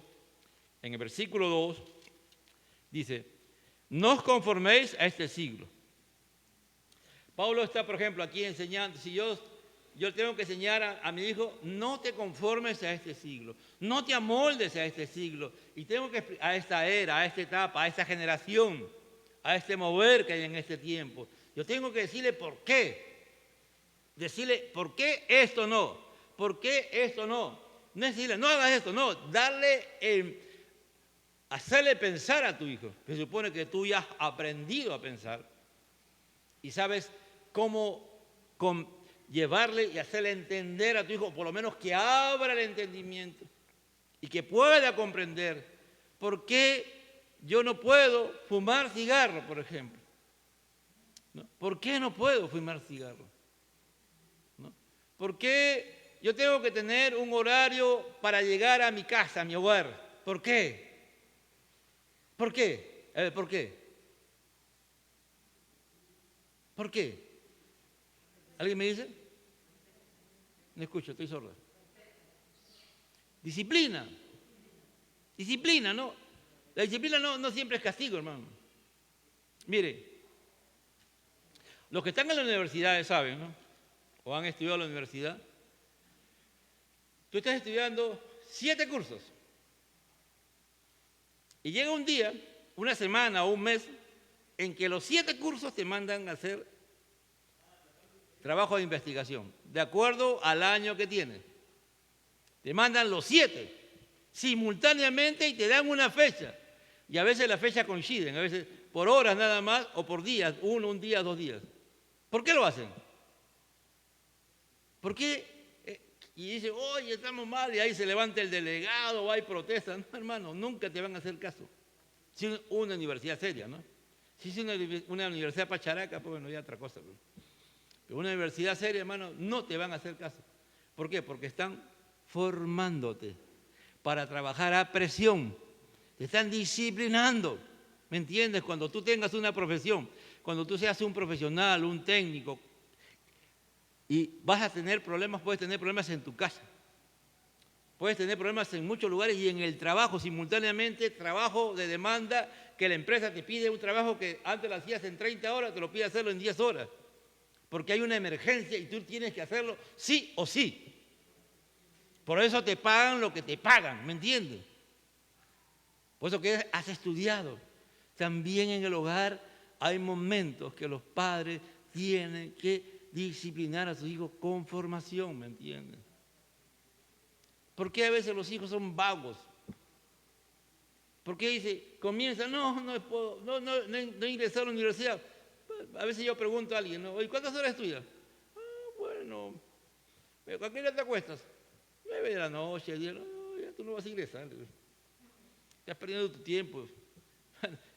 en el versículo 2, dice, no os conforméis a este siglo. Pablo está, por ejemplo, aquí enseñando, si yo tengo que enseñar a mi hijo, no te conformes a este siglo, no te amoldes a este siglo, y tengo que a esta era, a esta etapa, a esta generación, a este mover que hay en este tiempo. Yo tengo que decirle por qué. Decirle, ¿por qué esto no? ¿Por qué esto no? No es decirle, no hagas esto, no. Hacerle pensar a tu hijo. Se supone que tú ya has aprendido a pensar y sabes cómo llevarle y hacerle entender a tu hijo, por lo menos que abra el entendimiento y que pueda comprender por qué yo no puedo fumar cigarro, por ejemplo. ¿No? ¿Por qué no puedo fumar cigarro? ¿No? ¿Por qué yo tengo que tener un horario para llegar a mi casa, a mi hogar? ¿Por qué? ¿Por qué? A ver, ¿por qué? ¿Por qué? ¿Alguien me dice? No escucho, estoy sorda. Disciplina. Disciplina, ¿no? La disciplina no siempre es castigo, hermano. Mire, los que están en la universidad saben, ¿no? O han estudiado en la universidad. Tú estás estudiando 7 cursos. Y llega un día, una semana o un mes, en que los 7 cursos te mandan a hacer trabajo de investigación, de acuerdo al año que tienes. Te mandan los 7 simultáneamente y te dan una fecha. Y a veces las fechas coinciden, a veces por horas nada más o por días, un día, 2 días. ¿Por qué lo hacen? ¿Por qué? Y dicen, oye, estamos mal, y ahí se levanta el delegado, hay protestas. No, hermano, nunca te van a hacer caso. Si es una universidad seria, ¿no? Si es una universidad pacharaca, pues bueno, ya otra cosa. Pero una universidad seria, hermano, no te van a hacer caso. ¿Por qué? Porque están formándote para trabajar a presión. Te están disciplinando, ¿me entiendes? Cuando tú tengas una profesión, cuando tú seas un profesional, un técnico, y vas a tener problemas, puedes tener problemas en tu casa, puedes tener problemas en muchos lugares y en el trabajo simultáneamente, trabajo de demanda, que la empresa te pide un trabajo que antes lo hacías en 30 horas, te lo pide hacerlo en 10 horas, porque hay una emergencia y tú tienes que hacerlo sí o sí. Por eso te pagan lo que te pagan, ¿me entiendes? Por eso que has estudiado. También en el hogar hay momentos que los padres tienen que disciplinar a sus hijos con formación, ¿me entienden? ¿Por qué a veces los hijos son vagos? ¿Por qué dice, comienza, no ingresar a la universidad? A veces yo pregunto a alguien, ¿no? ¿Y cuántas horas estudias? Bueno, ¿A qué hora te acuestas? 9 de la noche, 10. No, ya tú no vas a ingresar. Estás perdiendo tu tiempo.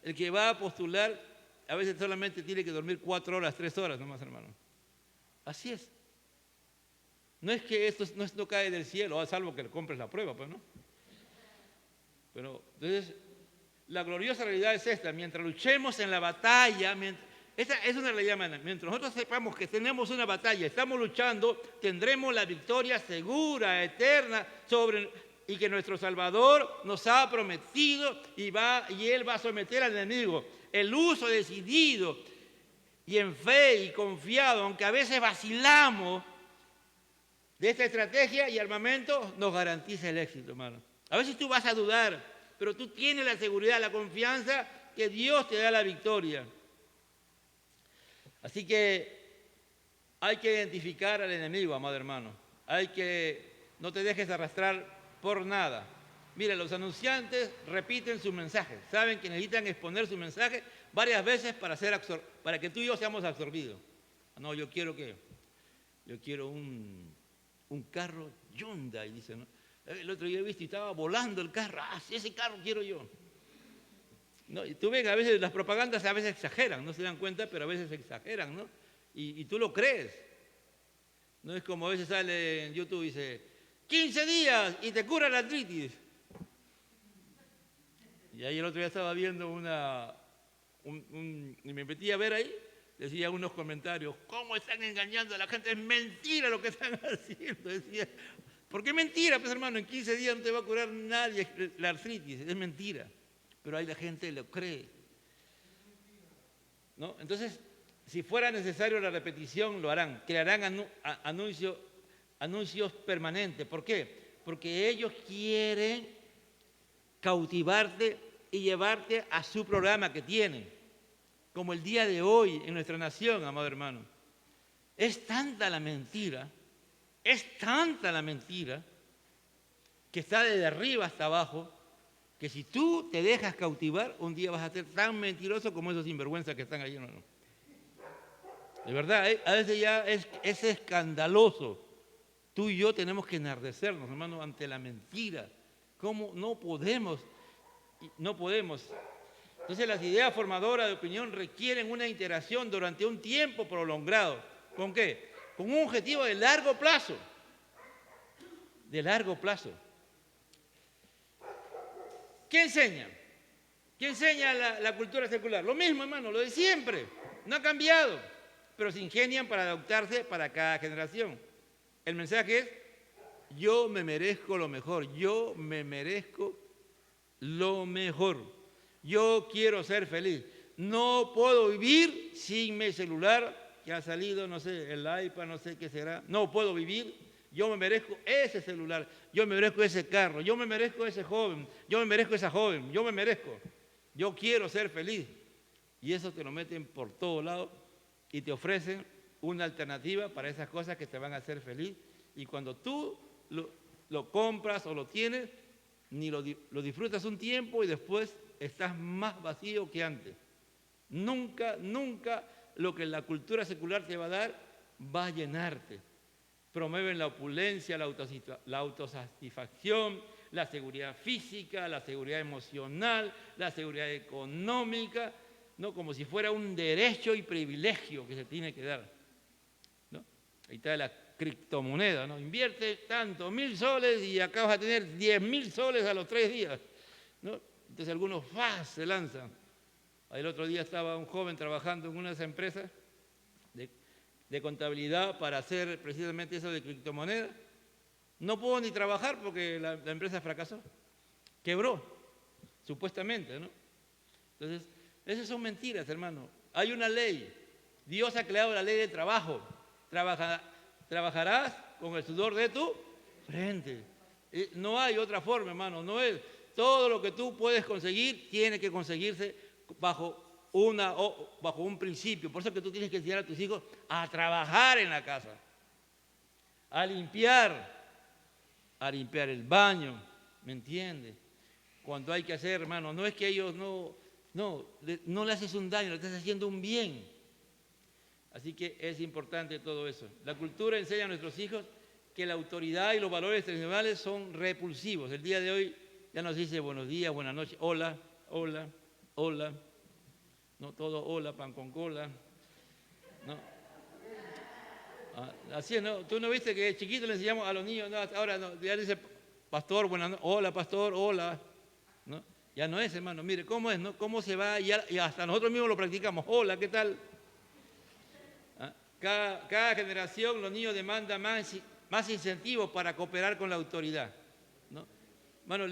El que va a postular a veces solamente tiene que dormir 4 horas, 3 horas nomás, hermano. Así es. No es que esto no cae del cielo, a salvo que le compres la prueba, pues, ¿no? Pero entonces, la gloriosa realidad es esta: mientras luchemos en la batalla, esta es una realidad, hermana. Mientras nosotros sepamos que tenemos una batalla, estamos luchando, tendremos la victoria segura, eterna, y que nuestro Salvador nos ha prometido, y Él va a someter al enemigo. El uso decidido y en fe y confiado, aunque a veces vacilamos, de esta estrategia y armamento, nos garantiza el éxito, hermano. A veces tú vas a dudar, pero tú tienes la seguridad, la confianza que Dios te da la victoria. Así que hay que identificar al enemigo, amado hermano. No te dejes arrastrar por nada. Mira, los anunciantes repiten sus mensajes. Saben que necesitan exponer su mensaje varias veces para que tú y yo seamos absorbidos. No, yo quiero un carro Hyundai, dice, ¿no? El otro día he visto y estaba volando el carro. Ese carro quiero yo. ¿No? Y tú ves, a veces las propagandas a veces exageran, no se dan cuenta, pero a veces exageran, ¿no? Y tú lo crees. No es como a veces sale en YouTube y dice, 15 días y te cura la artritis. Y ahí el otro día estaba viendo y me metí a ver ahí, decía unos comentarios, ¿cómo están engañando a la gente? Es mentira lo que están haciendo. Decía, ¿por qué mentira? Pues hermano, en 15 días no te va a curar nadie la artritis, es mentira. Pero ahí la gente lo cree, ¿no? Entonces, si fuera necesario la repetición, lo harán. Crearán anuncios permanentes. ¿Por qué? Porque ellos quieren cautivarte y llevarte a su programa que tienen. Como el día de hoy en nuestra nación, amado hermano. Es tanta la mentira que está desde arriba hasta abajo, que si tú te dejas cautivar, un día vas a ser tan mentiroso como esos sinvergüenzas que están ahí, hermano. De verdad, a veces ya es escandaloso. Tú y yo tenemos que enardecernos, hermano, ante la mentira. ¿Cómo no podemos? No podemos. Entonces las ideas formadoras de opinión requieren una interacción durante un tiempo prolongado. ¿Con qué? Con un objetivo de largo plazo. De largo plazo. ¿Qué enseña? ¿Qué enseña la cultura secular? Lo mismo, hermano, lo de siempre. No ha cambiado, pero se ingenian para adaptarse para cada generación. El mensaje es, yo me merezco lo mejor, yo me merezco lo mejor. Yo quiero ser feliz. No puedo vivir sin mi celular que ha salido, no sé, el iPad, no sé qué será. No puedo vivir. Yo me merezco ese celular, yo me merezco ese carro, yo me merezco ese joven, yo me merezco esa joven, yo me merezco. Yo quiero ser feliz. Y eso te lo meten por todos lados y te ofrecen una alternativa para esas cosas que te van a hacer feliz. Y cuando tú lo compras o lo tienes, ni lo disfrutas un tiempo y después estás más vacío que antes. Nunca lo que la cultura secular te va a dar va a llenarte. Promueven la opulencia, la autosatisfacción, la seguridad física, la seguridad emocional, la seguridad económica, ¿no? Como si fuera un derecho y privilegio que se tiene que dar, ¿no? Ahí está la criptomoneda, ¿no? Invierte tanto, 1.000 soles y acá vas a tener 10.000 soles a los 3 días, ¿no? Entonces algunos se lanzan. Ahí el otro día estaba un joven trabajando en unas empresas de contabilidad para hacer precisamente eso de criptomonedas. No pudo ni trabajar porque la empresa fracasó. Quebró, supuestamente, ¿no? Entonces, esas son mentiras, hermano. Hay una ley. Dios ha creado la ley de trabajo. Trabajarás con el sudor de tu frente. No hay otra forma, hermano. No es todo lo que tú puedes conseguir, tiene que conseguirse bajo un principio. Por eso que tú tienes que enseñar a tus hijos a trabajar en la casa, a limpiar el baño, ¿me entiendes? Cuando hay que hacer, hermano, no es que ellos no le haces un daño, le estás haciendo un bien. Así que es importante todo eso. La cultura enseña a nuestros hijos que la autoridad y los valores tradicionales son repulsivos. El día de hoy ya nos dice buenos días, buenas noches, hola, hola, hola. No todo hola, pan con cola. No. Así es, ¿no? Tú no viste que de chiquito le enseñamos a los niños, no, ahora no, ya dice pastor, buenas noches, hola pastor, hola. ¿No? Ya no es, hermano, mire, ¿cómo es? ¿No? ¿Cómo se va? Y hasta nosotros mismos lo practicamos, hola, ¿qué tal? Cada generación los niños demandan más incentivos para cooperar con la autoridad, ¿no? Bueno,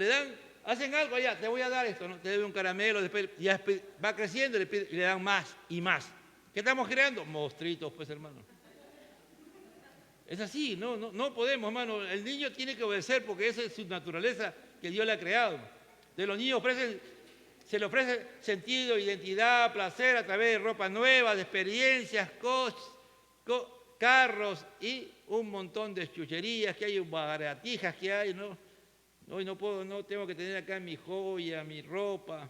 hacen algo allá, te voy a dar esto, ¿no? Te doy un caramelo, después ya va creciendo y le dan más y más. ¿Qué estamos creando? Monstruitos, pues, hermano. Es así, no podemos, hermano. El niño tiene que obedecer porque esa es su naturaleza que Dios le ha creado. De los niños se le ofrece sentido, identidad, placer a través de ropa nueva, de experiencias, carros y un montón de chucherías que hay, baratijas que hay, ¿no? Hoy no puedo, no tengo que tener acá mi joya, mi ropa.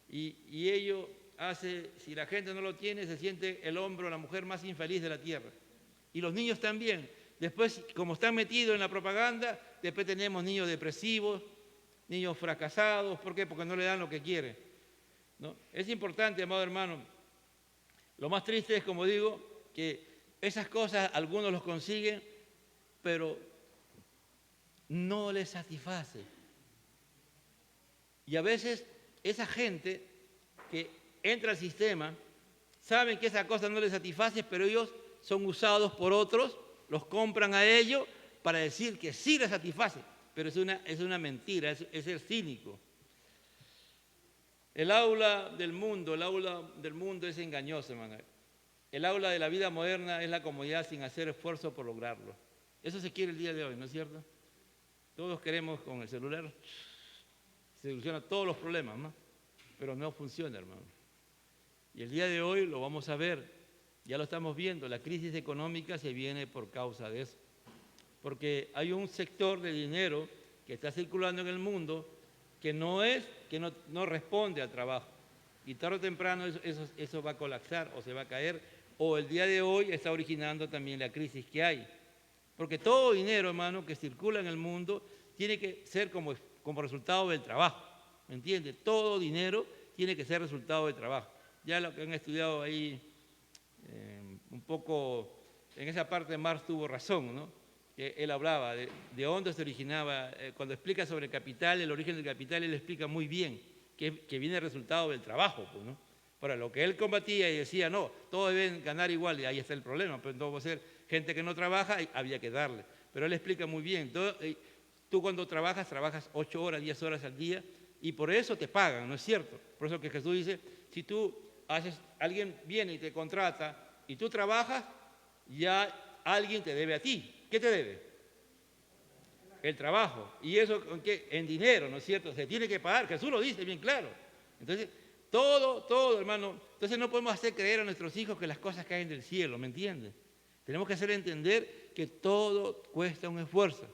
Y ello hace, si la gente no lo tiene, se siente el hombre o la mujer más infeliz de la tierra. Y los niños también. Después, como están metidos en la propaganda, después tenemos niños depresivos, niños fracasados. ¿Por qué? Porque no le dan lo que quieren, ¿no? Es importante, amado hermano. Lo más triste es, como digo, que esas cosas algunos los consiguen, pero no les satisface. Y a veces esa gente que entra al sistema, saben que esa cosa no les satisface, pero ellos son usados por otros, los compran a ellos para decir que sí les satisface, pero es una mentira, es ser cínico. El aula del mundo es engañoso, hermano. El aula de la vida moderna es la comodidad sin hacer esfuerzo por lograrlo. Eso se quiere el día de hoy, ¿no es cierto? Todos queremos con el celular, se solucionan todos los problemas, ¿no? Pero no funciona, hermano. Y el día de hoy lo vamos a ver, ya lo estamos viendo, la crisis económica se viene por causa de eso. Porque hay un sector de dinero que está circulando en el mundo que no responde al trabajo. Y tarde o temprano eso va a colapsar o se va a caer, o el día de hoy está originando también la crisis que hay. Porque todo dinero, hermano, que circula en el mundo tiene que ser como resultado del trabajo, ¿me entiende? Todo dinero tiene que ser resultado del trabajo. Ya lo que han estudiado ahí, un poco, en esa parte Marx tuvo razón, ¿no? Él hablaba de dónde se originaba, cuando explica sobre el capital, el origen del capital, él explica muy bien que viene resultado del trabajo, pues, ¿no? Para lo que él combatía y decía, no, todos deben ganar igual, y ahí está el problema, pero no va a ser gente que no trabaja, había que darle. Pero él explica muy bien, tú cuando trabajas 8 horas, 10 horas al día, y por eso te pagan, ¿no es cierto? Por eso que Jesús dice, si alguien viene y te contrata, y tú trabajas, ya alguien te debe a ti. ¿Qué te debe? El trabajo. ¿Y eso con qué? En dinero, ¿no es cierto? Se tiene que pagar, Jesús lo dice bien claro. Entonces, todo, hermano. Entonces no podemos hacer creer a nuestros hijos que las cosas caen del cielo, ¿me entiendes? Tenemos que hacer entender que todo cuesta un esfuerzo,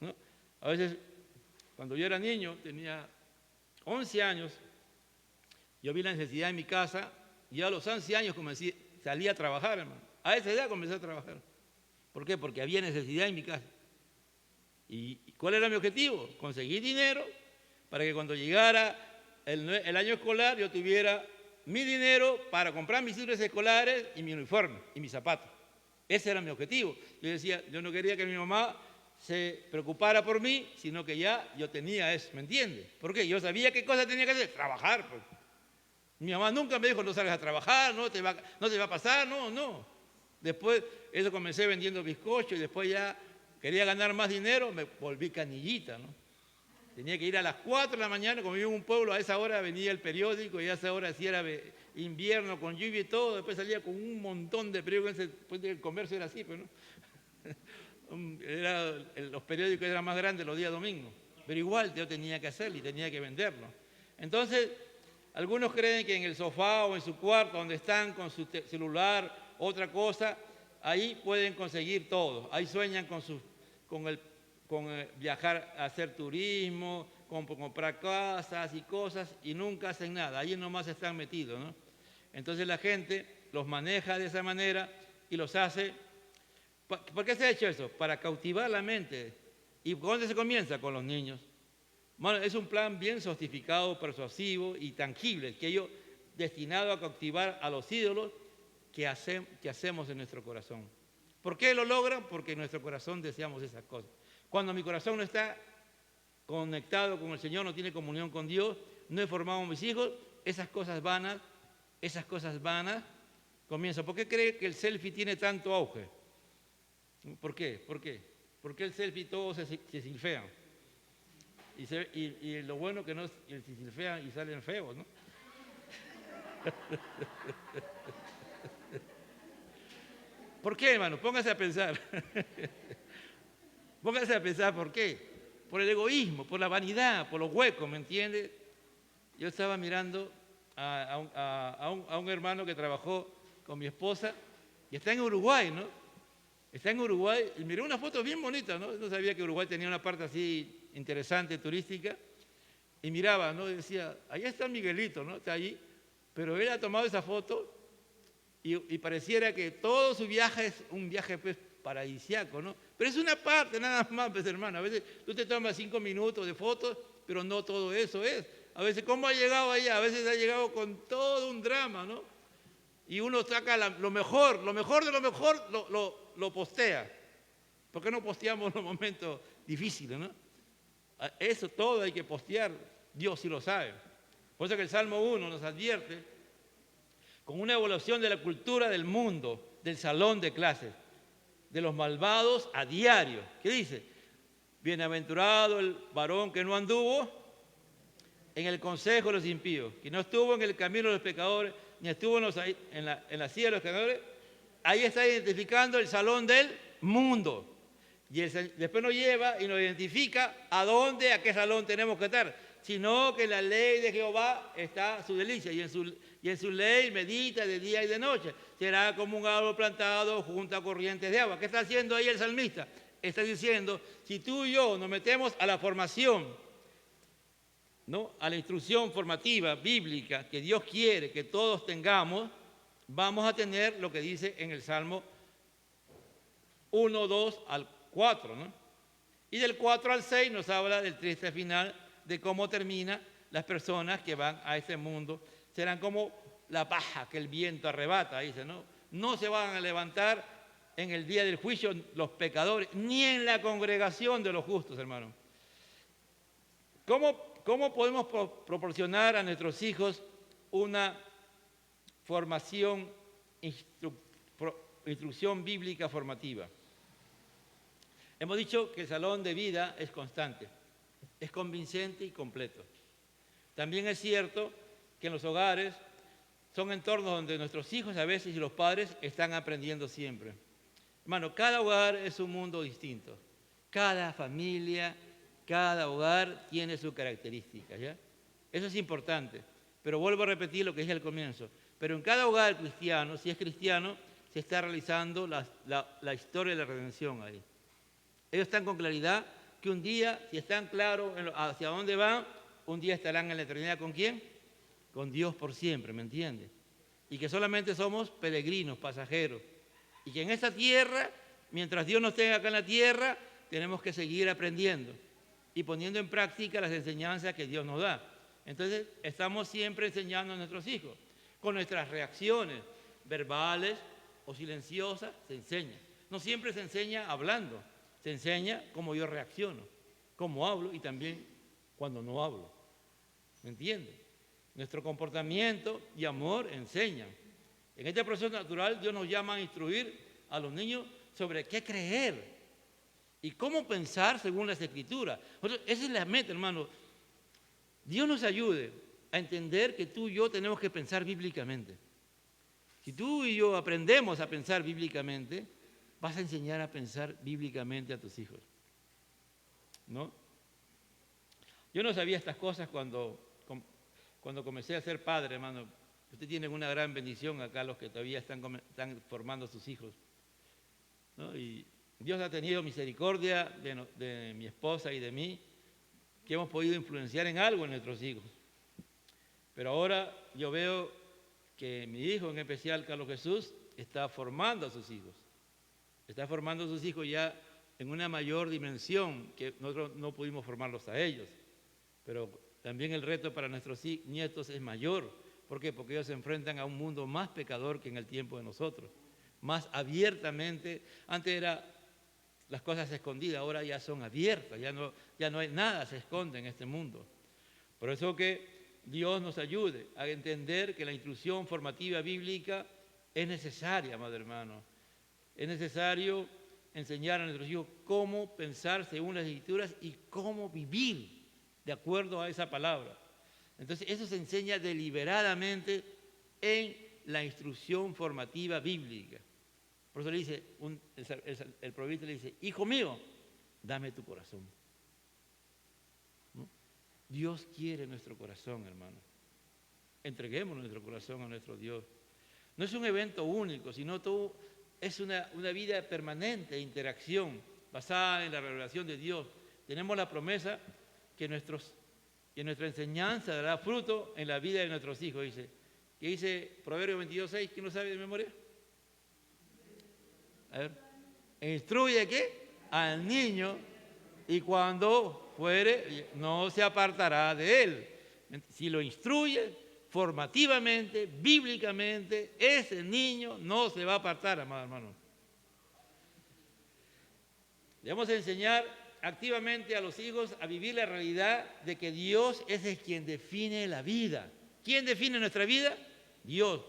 ¿no? A veces, cuando yo era niño, tenía 11 años, yo vi la necesidad en mi casa y a los 11 años salí a trabajar, hermano. A esa edad comencé a trabajar. ¿Por qué? Porque había necesidad en mi casa. ¿Y cuál era mi objetivo? Conseguir dinero para que cuando llegara el año escolar yo tuviera mi dinero para comprar mis útiles escolares y mi uniforme y mis zapatos. Ese era mi objetivo. Yo decía, yo no quería que mi mamá se preocupara por mí, sino que ya yo tenía eso, ¿me entiendes? ¿Por qué? Yo sabía qué cosa tenía que hacer, trabajar, pues. Mi mamá nunca me dijo, no salgas a trabajar, no te va a pasar, no. Después, eso comencé vendiendo bizcochos y después ya quería ganar más dinero, me volví canillita, ¿no? Tenía que ir a las 4 de la mañana, como vivo en un pueblo, a esa hora venía el periódico y a esa hora si era invierno con lluvia y todo, después salía con un montón de periódicos, el comercio era así, pues, ¿no? Los periódicos eran más grandes los días domingos, pero igual yo tenía que hacerlo y tenía que venderlo. Entonces, algunos creen que en el sofá o en su cuarto, donde están con su celular, otra cosa, ahí pueden conseguir todo. Ahí sueñan con viajar a hacer turismo, con comprar casas y cosas, y nunca hacen nada. Ahí nomás están metidos, ¿no? Entonces la gente los maneja de esa manera y los hace ¿Por qué se ha hecho eso? Para cautivar la mente. ¿Y dónde se comienza? Con los niños. Bueno, es un plan bien sofisticado, persuasivo y tangible, que ellos destinado a cautivar a los ídolos que hacemos en nuestro corazón. ¿Por qué lo logran? Porque en nuestro corazón deseamos esas cosas. Cuando mi corazón no está conectado con el Señor, no tiene comunión con Dios, no he formado a mis hijos, esas cosas vanas comienzan. ¿Por qué cree que el selfie tiene tanto auge? ¿Por qué? ¿Por qué? Porque el selfie todos se silfean. Y lo bueno que no se silfean y salen feos, ¿no? ¿Por qué, hermano? Póngase a pensar. Póngase a pensar por qué. Por el egoísmo, por la vanidad, por los huecos, ¿me entiende? Yo estaba mirando a un hermano que trabajó con mi esposa y está en Uruguay, ¿no? Está en Uruguay y miré una foto bien bonita, ¿no? No sabía que Uruguay tenía una parte así interesante, turística. Y miraba, ¿no? Y decía, ahí está Miguelito, ¿no? Está allí. Pero él ha tomado esa foto y pareciera que todo su viaje es un viaje pues, paradisiaco, ¿no? Pero es una parte nada más, pues, hermano. A veces tú te tomas 5 minutos de fotos, pero no todo eso es. A veces, ¿cómo ha llegado allá? A veces ha llegado con todo un drama, ¿no? Y uno saca lo mejor de lo mejor, lo postea. ¿Por qué no posteamos los momentos difíciles, no? Eso todo hay que postear, Dios sí lo sabe. Por eso que el Salmo 1 nos advierte con una evaluación de la cultura del mundo, del salón de clases, de los malvados a diario. ¿Qué dice? Bienaventurado el varón que no anduvo en el consejo de los impíos, que no estuvo en el camino de los pecadores, ni estuvo en la silla de los pecadores. Ahí está identificando el salón del mundo. Y después nos lleva y nos identifica a dónde, a qué salón tenemos que estar. Sino que en la ley de Jehová está su delicia y en su ley medita de día y de noche. Será como un árbol plantado junto a corrientes de agua. ¿Qué está haciendo ahí el salmista? Está diciendo, si tú y yo nos metemos a la formación, ¿no? A la instrucción formativa bíblica que Dios quiere que todos tengamos, vamos a tener lo que dice en el Salmo 1, 2 al 4, ¿no? Y del 4 al 6 nos habla del triste final, de cómo termina las personas que van a ese mundo. Serán como la paja que el viento arrebata, dice, ¿no? No se van a levantar en el día del juicio los pecadores, ni en la congregación de los justos, hermano. ¿Cómo podemos proporcionar a nuestros hijos una formación, instrucción bíblica formativa? Hemos dicho que el salón de vida es constante, es convincente y completo. También es cierto que en los hogares son entornos donde nuestros hijos a veces y los padres están aprendiendo siempre. Hermano, cada hogar es un mundo distinto. Cada familia, cada hogar tiene sus características, ¿ya? Eso es importante. Pero vuelvo a repetir lo que dije al comienzo. Pero en cada hogar cristiano, si es cristiano, se está realizando la historia de la redención ahí. Ellos están con claridad que un día, si están claros hacia dónde van, un día estarán en la eternidad ¿con quién? Con Dios por siempre, ¿me entiendes? Y que solamente somos peregrinos, pasajeros. Y que en esta tierra, mientras Dios nos tenga acá en la tierra, tenemos que seguir aprendiendo y poniendo en práctica las enseñanzas que Dios nos da. Entonces, estamos siempre enseñando a nuestros hijos. Con nuestras reacciones verbales o silenciosas, se enseña. No siempre se enseña hablando. Se enseña cómo yo reacciono, cómo hablo y también cuando no hablo. ¿Me entiende? Nuestro comportamiento y amor enseñan. En este proceso natural Dios nos llama a instruir a los niños sobre qué creer y cómo pensar según las Escrituras. Esa es la meta, hermano. Dios nos ayude a entender que tú y yo tenemos que pensar bíblicamente. Si tú y yo aprendemos a pensar bíblicamente, vas a enseñar a pensar bíblicamente a tus hijos, ¿no? Yo no sabía estas cosas cuando comencé a ser padre, hermano. Usted tiene una gran bendición acá, los que todavía están formando a sus hijos, ¿no? Y Dios ha tenido misericordia de mi esposa y de mí, que hemos podido influenciar en algo en nuestros hijos. Pero ahora yo veo que mi hijo, en especial Carlos Jesús, está formando a sus hijos. Está formando a sus hijos ya en una mayor dimensión que nosotros no pudimos formarlos a ellos. Pero también el reto para nuestros nietos es mayor. ¿Por qué? Porque ellos se enfrentan a un mundo más pecador que en el tiempo de nosotros. Más abiertamente. Antes eran las cosas escondidas, ahora ya son abiertas. Ya no hay nada, se esconde en este mundo. Por eso que Dios nos ayude a entender que la instrucción formativa bíblica es necesaria, amado hermano. Es necesario enseñar a nuestros hijos cómo pensar según las Escrituras y cómo vivir de acuerdo a esa palabra. Entonces, eso se enseña deliberadamente en la instrucción formativa bíblica. Por eso le dice, el proverbista le dice, hijo mío, dame tu corazón. ¿No? Dios quiere nuestro corazón, hermano. Entreguemos nuestro corazón a nuestro Dios. No es un evento único, sino todo es una vida permanente de interacción basada en la revelación de Dios. Tenemos la promesa que nuestra enseñanza dará fruto en la vida de nuestros hijos, dice. ¿Qué dice Proverbios 22:6? ¿Quién lo sabe de memoria? A ver. Instruye ¿qué? Al niño y cuando fuere no se apartará de él. Si lo instruye formativamente, bíblicamente, ese niño no se va a apartar, amado hermano. Debemos enseñar activamente a los hijos a vivir la realidad de que Dios es quien define la vida. ¿Quién define nuestra vida? Dios.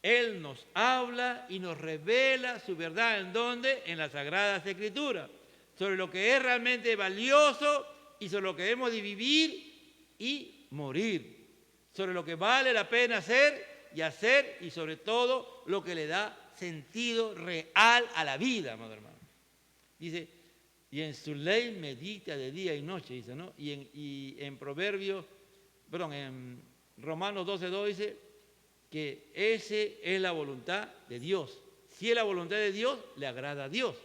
Él nos habla y nos revela su verdad. ¿En dónde? En las Sagradas Escrituras. Sobre lo que es realmente valioso y sobre lo que debemos de vivir y morir. Sobre lo que vale la pena hacer y sobre todo lo que le da sentido real a la vida, amado hermano. Dice, y en su ley medita de día y noche, dice, ¿no? Y en Romanos 12:2 dice que esa es la voluntad de Dios. Si es la voluntad de Dios, le agrada a Dios.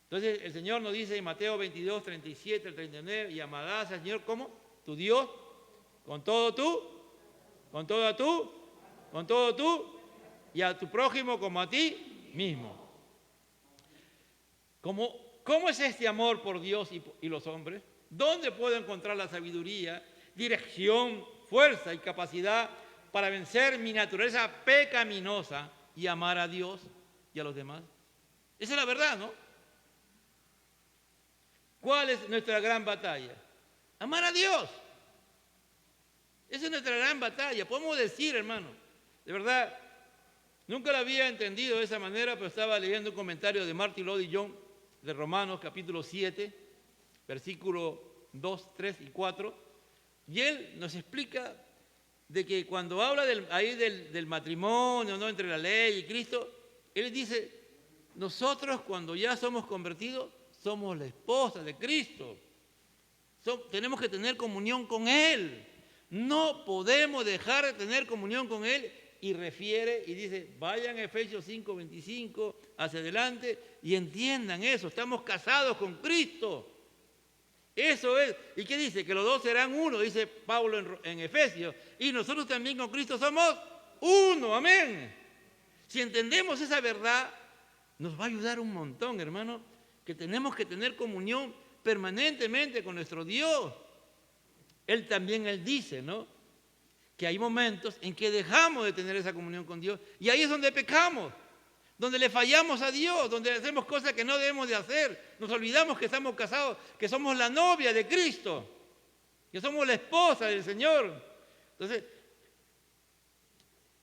Entonces el Señor nos dice en Mateo 22:37 al 39, y amarás al Señor como tu Dios, con todo tú, y a tu prójimo como a ti mismo. ¿Cómo es este amor por Dios y los hombres? ¿Dónde puedo encontrar la sabiduría, dirección, fuerza y capacidad para vencer mi naturaleza pecaminosa y amar a Dios y a los demás? Esa es la verdad, ¿no? ¿Cuál es nuestra gran batalla? Amar a Dios. Esa es nuestra gran batalla. Podemos decir, hermano, de verdad, nunca lo había entendido de esa manera, pero estaba leyendo un comentario de Martin Lloyd-Jones de Romanos capítulo 7, versículos 2, 3 y 4, y él nos explica de que cuando habla del matrimonio, ¿no?, entre la ley y Cristo, él dice, nosotros cuando ya somos convertidos, somos la esposa de Cristo. Tenemos que tener comunión con Él. No podemos dejar de tener comunión con Él. Y refiere y dice, vayan a Efesios 5:25 hacia adelante y entiendan eso. Estamos casados con Cristo. Eso es. ¿Y qué dice? Que los dos serán uno, dice Pablo en Efesios. Y nosotros también con Cristo somos uno. Amén. Si entendemos esa verdad, nos va a ayudar un montón, hermano, que tenemos que tener comunión permanentemente con nuestro Dios. Él dice, ¿no?, que hay momentos en que dejamos de tener esa comunión con Dios y ahí es donde pecamos, donde le fallamos a Dios, donde hacemos cosas que no debemos de hacer. Nos olvidamos que estamos casados, que somos la novia de Cristo, que somos la esposa del Señor. Entonces,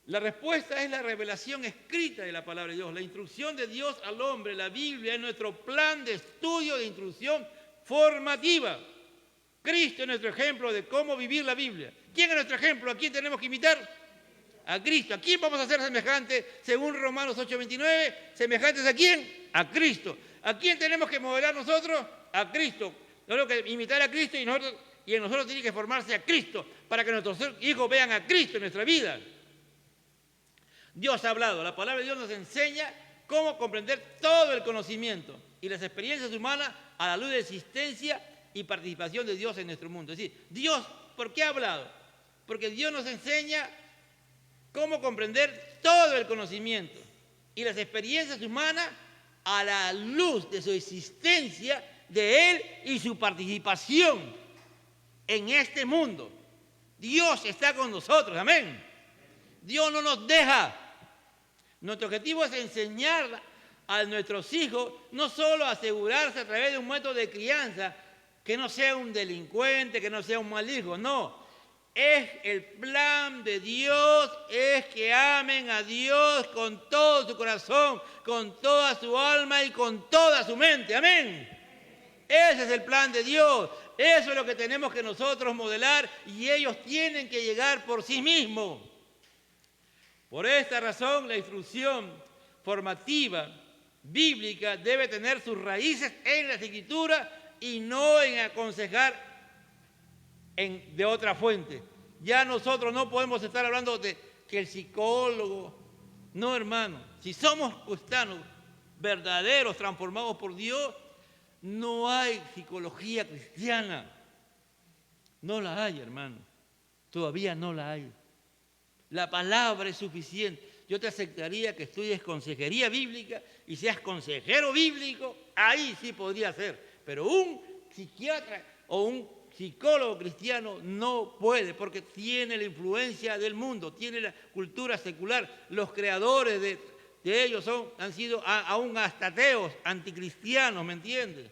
la respuesta es la revelación escrita de la palabra de Dios, la instrucción de Dios al hombre. La Biblia es nuestro plan de estudio de instrucción formativa. Cristo es nuestro ejemplo de cómo vivir la Biblia. ¿Quién es nuestro ejemplo? ¿A quién tenemos que imitar? A Cristo. ¿A quién vamos a ser semejantes? Según Romanos 8:29, ¿semejantes a quién? A Cristo. ¿A quién tenemos que modelar nosotros? A Cristo. Tenemos que imitar a Cristo y en nosotros tiene que formarse a Cristo para que nuestros hijos vean a Cristo en nuestra vida. Dios ha hablado. La palabra de Dios nos enseña cómo comprender todo el conocimiento y las experiencias humanas a la luz de la existencia y participación de Dios en nuestro mundo. Es decir, Dios, ¿por qué ha hablado? Porque Dios nos enseña cómo comprender todo el conocimiento y las experiencias humanas a la luz de su existencia, de Él y su participación en este mundo. Dios está con nosotros, amén. Dios no nos deja. Nuestro objetivo es enseñar a nuestros hijos no solo a asegurarse a través de un método de crianza que no sea un delincuente, que no sea un mal hijo, no. Es el plan de Dios, es que amen a Dios con todo su corazón, con toda su alma y con toda su mente, amén. Ese es el plan de Dios, eso es lo que tenemos que nosotros modelar y ellos tienen que llegar por sí mismos. Por esta razón, la instrucción formativa bíblica debe tener sus raíces en las Escrituras y no en aconsejar de otra fuente. Ya nosotros no podemos estar hablando de que el psicólogo, no, hermano. Si somos cristianos verdaderos, transformados por Dios, no hay psicología cristiana. No la hay, hermano. Todavía no la hay. La palabra es suficiente. Yo te aceptaría que estudies consejería bíblica y seas consejero bíblico, ahí sí podría ser. Pero un psiquiatra o un psicólogo cristiano no puede, porque tiene la influencia del mundo, tiene la cultura secular. Los creadores de ellos han sido aún hasta ateos, anticristianos, ¿me entiendes?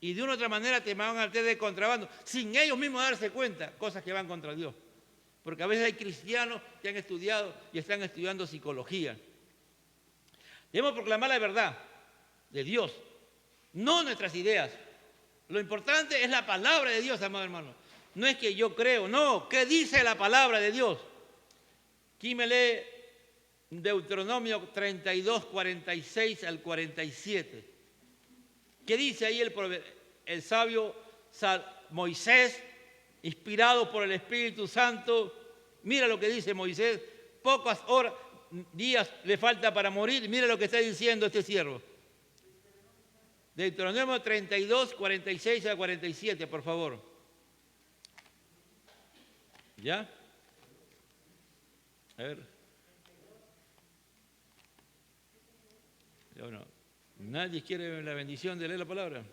Y de una u otra manera te van a meter de contrabando, sin ellos mismos darse cuenta, cosas que van contra Dios. Porque a veces hay cristianos que han estudiado y están estudiando psicología. Debemos proclamar la verdad de Dios, no nuestras ideas. Lo importante es la palabra de Dios, amado hermano. No es que yo creo, no. ¿Qué dice la palabra de Dios? Aquí me lee Deuteronomio 32, 46 al 47. ¿Qué dice ahí el sabio Moisés, inspirado por el Espíritu Santo? Mira lo que dice Moisés. Pocas horas, días le falta para morir. Mira lo que está diciendo este siervo. Deuteronomio 32, 46 a 47, por favor. ¿Ya? A ver. Bueno, ¿nadie quiere la bendición de leer la palabra?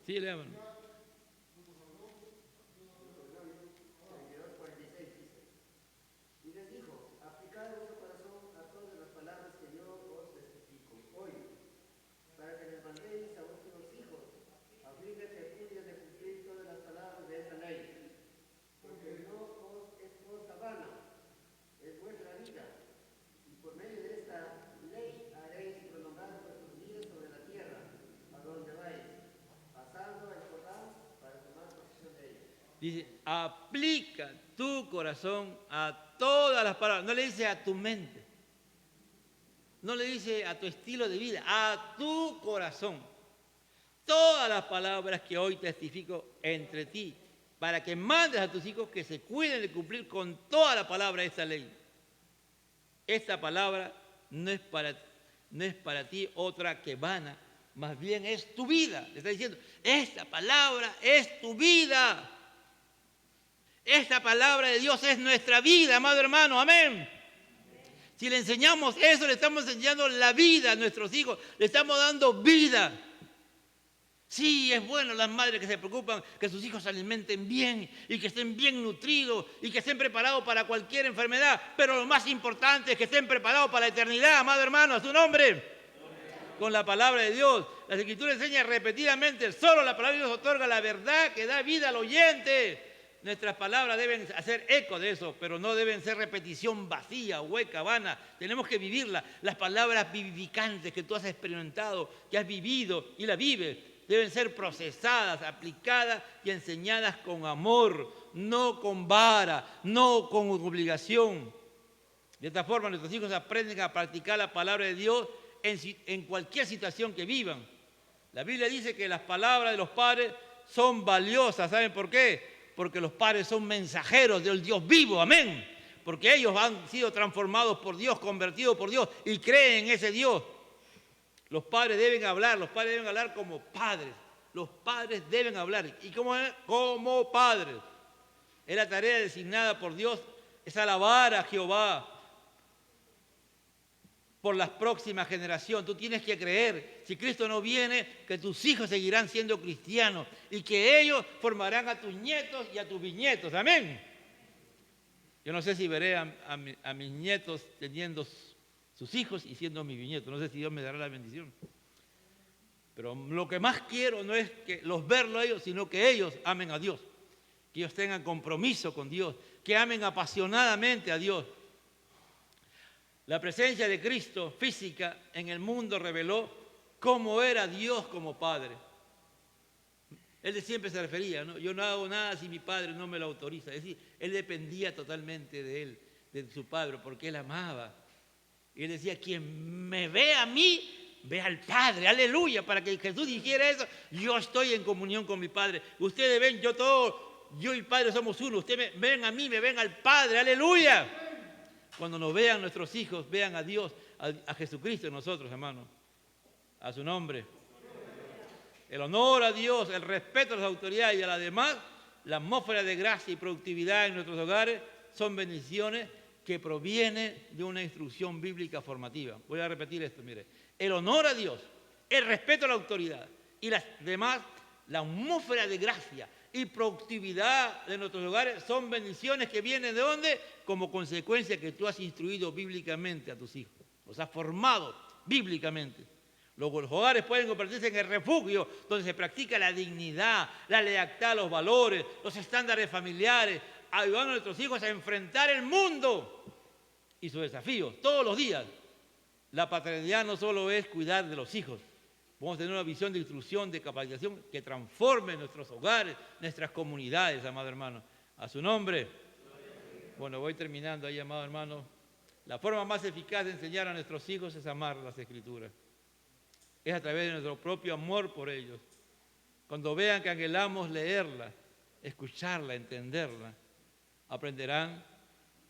Sí, leamos. Dice, aplica tu corazón a todas las palabras. No le dice a tu mente. No le dice a tu estilo de vida, a tu corazón. Todas las palabras que hoy testifico entre ti, para que mandes a tus hijos que se cuiden de cumplir con toda la palabra de esta ley. Esta palabra no es para ti otra que vana, más bien es tu vida. Le está diciendo, esta palabra es tu vida. Esta palabra de Dios es nuestra vida, amado hermano, amén. Si le enseñamos eso, le estamos enseñando la vida a nuestros hijos, le estamos dando vida. Sí, es bueno las madres que se preocupan que sus hijos se alimenten bien y que estén bien nutridos y que estén preparados para cualquier enfermedad, pero lo más importante es que estén preparados para la eternidad, amado hermano, a su nombre. Con la palabra de Dios. La Escritura enseña repetidamente, solo la palabra de Dios otorga la verdad que da vida al oyente. Nuestras palabras deben hacer eco de eso, pero no deben ser repetición vacía, hueca, vana. Tenemos que vivirla. Las palabras vivificantes que tú has experimentado, que has vivido y la vives, deben ser procesadas, aplicadas y enseñadas con amor, no con vara, no con obligación. De esta forma nuestros hijos aprenden a practicar la palabra de Dios en cualquier situación que vivan. La Biblia dice que las palabras de los padres son valiosas. ¿Saben por qué? Porque los padres son mensajeros del Dios vivo, amén. Porque ellos han sido transformados por Dios, convertidos por Dios y creen en ese Dios. Los padres deben hablar como padres. Los padres deben hablar. ¿Y cómo es? Como padres. Es la tarea designada por Dios, es alabar a Jehová. por la próxima generación. Tú tienes que creer, si Cristo no viene, que tus hijos seguirán siendo cristianos y que ellos formarán a tus nietos y a tus bisnietos. Amén. Yo no sé si veré a mis nietos teniendo sus hijos y siendo mis bisnietos. No sé si Dios me dará la bendición. Pero lo que más quiero no es que los verlos a ellos, sino que ellos amen a Dios. Que ellos tengan compromiso con Dios, que amen apasionadamente a Dios. La presencia de Cristo física en el mundo reveló cómo era Dios como Padre. Él siempre se refería, ¿no? Yo no hago nada si mi Padre no me lo autoriza. Es decir, él dependía totalmente de él, de su Padre, porque él amaba. Y él decía, quien me ve a mí, ve al Padre. Aleluya, para que Jesús dijera eso, yo estoy en comunión con mi Padre. Ustedes ven, yo y el Padre somos uno. Ustedes ven a mí, me ven al Padre. Aleluya. Cuando nos vean nuestros hijos, vean a Dios, a Jesucristo en nosotros, hermanos. A su nombre. El honor a Dios, el respeto a las autoridades y a las demás, la atmósfera de gracia y productividad en nuestros hogares son bendiciones que provienen de una instrucción bíblica formativa. Voy a repetir esto, mire. El honor a Dios, el respeto a la autoridad y las demás, la atmósfera de gracia y productividad de nuestros hogares son bendiciones que vienen ¿de dónde? Como consecuencia que tú has instruido bíblicamente a tus hijos. Los has formado bíblicamente. Los hogares pueden convertirse en el refugio donde se practica la dignidad, la lealtad, los valores, los estándares familiares, ayudando a nuestros hijos a enfrentar el mundo y sus desafíos todos los días. La paternidad no solo es cuidar de los hijos, vamos a tener una visión de instrucción, de capacitación que transforme nuestros hogares, nuestras comunidades, amado hermano. A su nombre. Bueno, voy terminando ahí, amado hermano. La forma más eficaz de enseñar a nuestros hijos es amar las Escrituras. Es a través de nuestro propio amor por ellos. Cuando vean que anhelamos leerla, escucharla, entenderla, aprenderán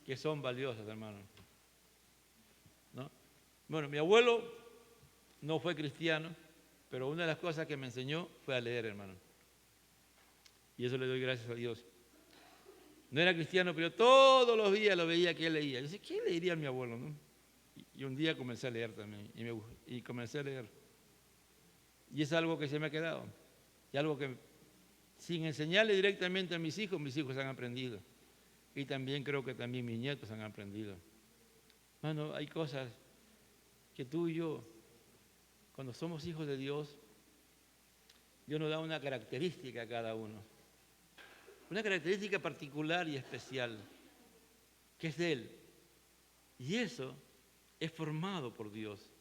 que son valiosas, hermanos. ¿No? Bueno, mi abuelo no fue cristiano, pero una de las cosas que me enseñó fue a leer, hermano. Y eso le doy gracias a Dios. No era cristiano, pero todos los días lo veía que él leía. Yo decía, ¿qué leería mi abuelo? ¿No? Y un día comencé a leer también, y comencé a leer. Y es algo que se me ha quedado. Y algo que, sin enseñarle directamente a mis hijos han aprendido. Y también creo que también mis nietos han aprendido. Hermano, hay cosas que tú y yo, cuando somos hijos de Dios, Dios nos da una característica a cada uno. Una característica particular y especial, que es de Él. Y eso es formado por Dios.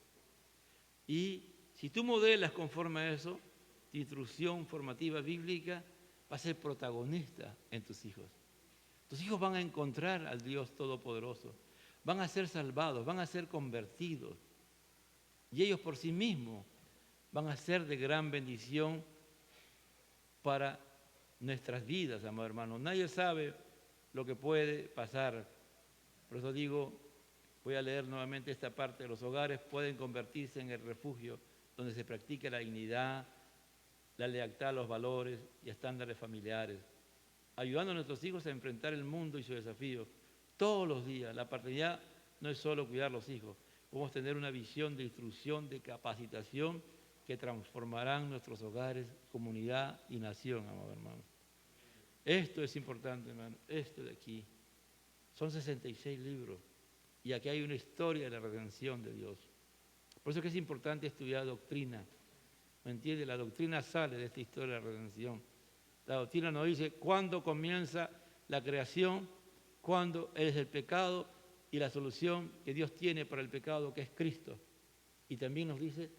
Y si tú modelas conforme a eso, tu instrucción formativa bíblica va a ser protagonista en tus hijos. Tus hijos van a encontrar al Dios Todopoderoso, van a ser salvados, van a ser convertidos. Y ellos por sí mismos van a ser de gran bendición para nuestras vidas, amado hermano. Nadie sabe lo que puede pasar. Por eso digo, voy a leer nuevamente esta parte. Los hogares pueden convertirse en el refugio donde se practica la dignidad, la lealtad, los valores y estándares familiares, ayudando a nuestros hijos a enfrentar el mundo y sus desafíos todos los días. La paternidad no es solo cuidar los hijos, podemos tener una visión de instrucción, de capacitación que transformarán nuestros hogares, comunidad y nación, amado hermano. Esto es importante, hermano, esto de aquí. Son 66 libros y aquí hay una historia de la redención de Dios. Por eso es que es importante estudiar doctrina. ¿Me entiende? La doctrina sale de esta historia de la redención. La doctrina nos dice cuándo comienza la creación, cuándo es el pecado y la solución que Dios tiene para el pecado, que es Cristo. Y también nos dice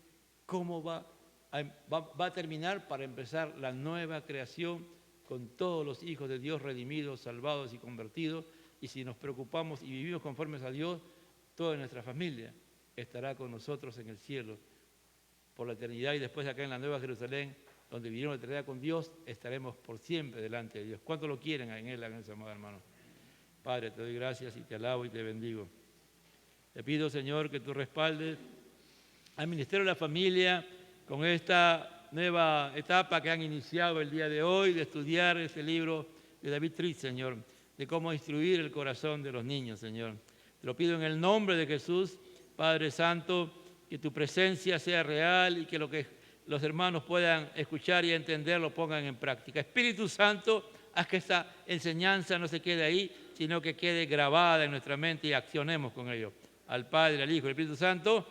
cómo va a terminar para empezar la nueva creación con todos los hijos de Dios redimidos, salvados y convertidos. Y si nos preocupamos y vivimos conformes a Dios, toda nuestra familia estará con nosotros en el cielo por la eternidad, y después acá en la Nueva Jerusalén, donde vivimos la eternidad con Dios, estaremos por siempre delante de Dios. ¿Cuántos lo quieren en Él, en ese amado hermano? Padre, te doy gracias y te alabo y te bendigo. Te pido, Señor, que tú respaldes al Ministerio de la Familia con esta nueva etapa que han iniciado el día de hoy, de estudiar este libro de David Tritt, Señor, de cómo instruir el corazón de los niños, Señor. Te lo pido en el nombre de Jesús, Padre Santo, que tu presencia sea real y que lo que los hermanos puedan escuchar y entender lo pongan en práctica. Espíritu Santo, haz que esta enseñanza no se quede ahí, sino que quede grabada en nuestra mente y accionemos con ello. Al Padre, al Hijo y al Espíritu Santo,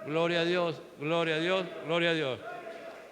gloria a Dios, gloria a Dios, gloria a Dios.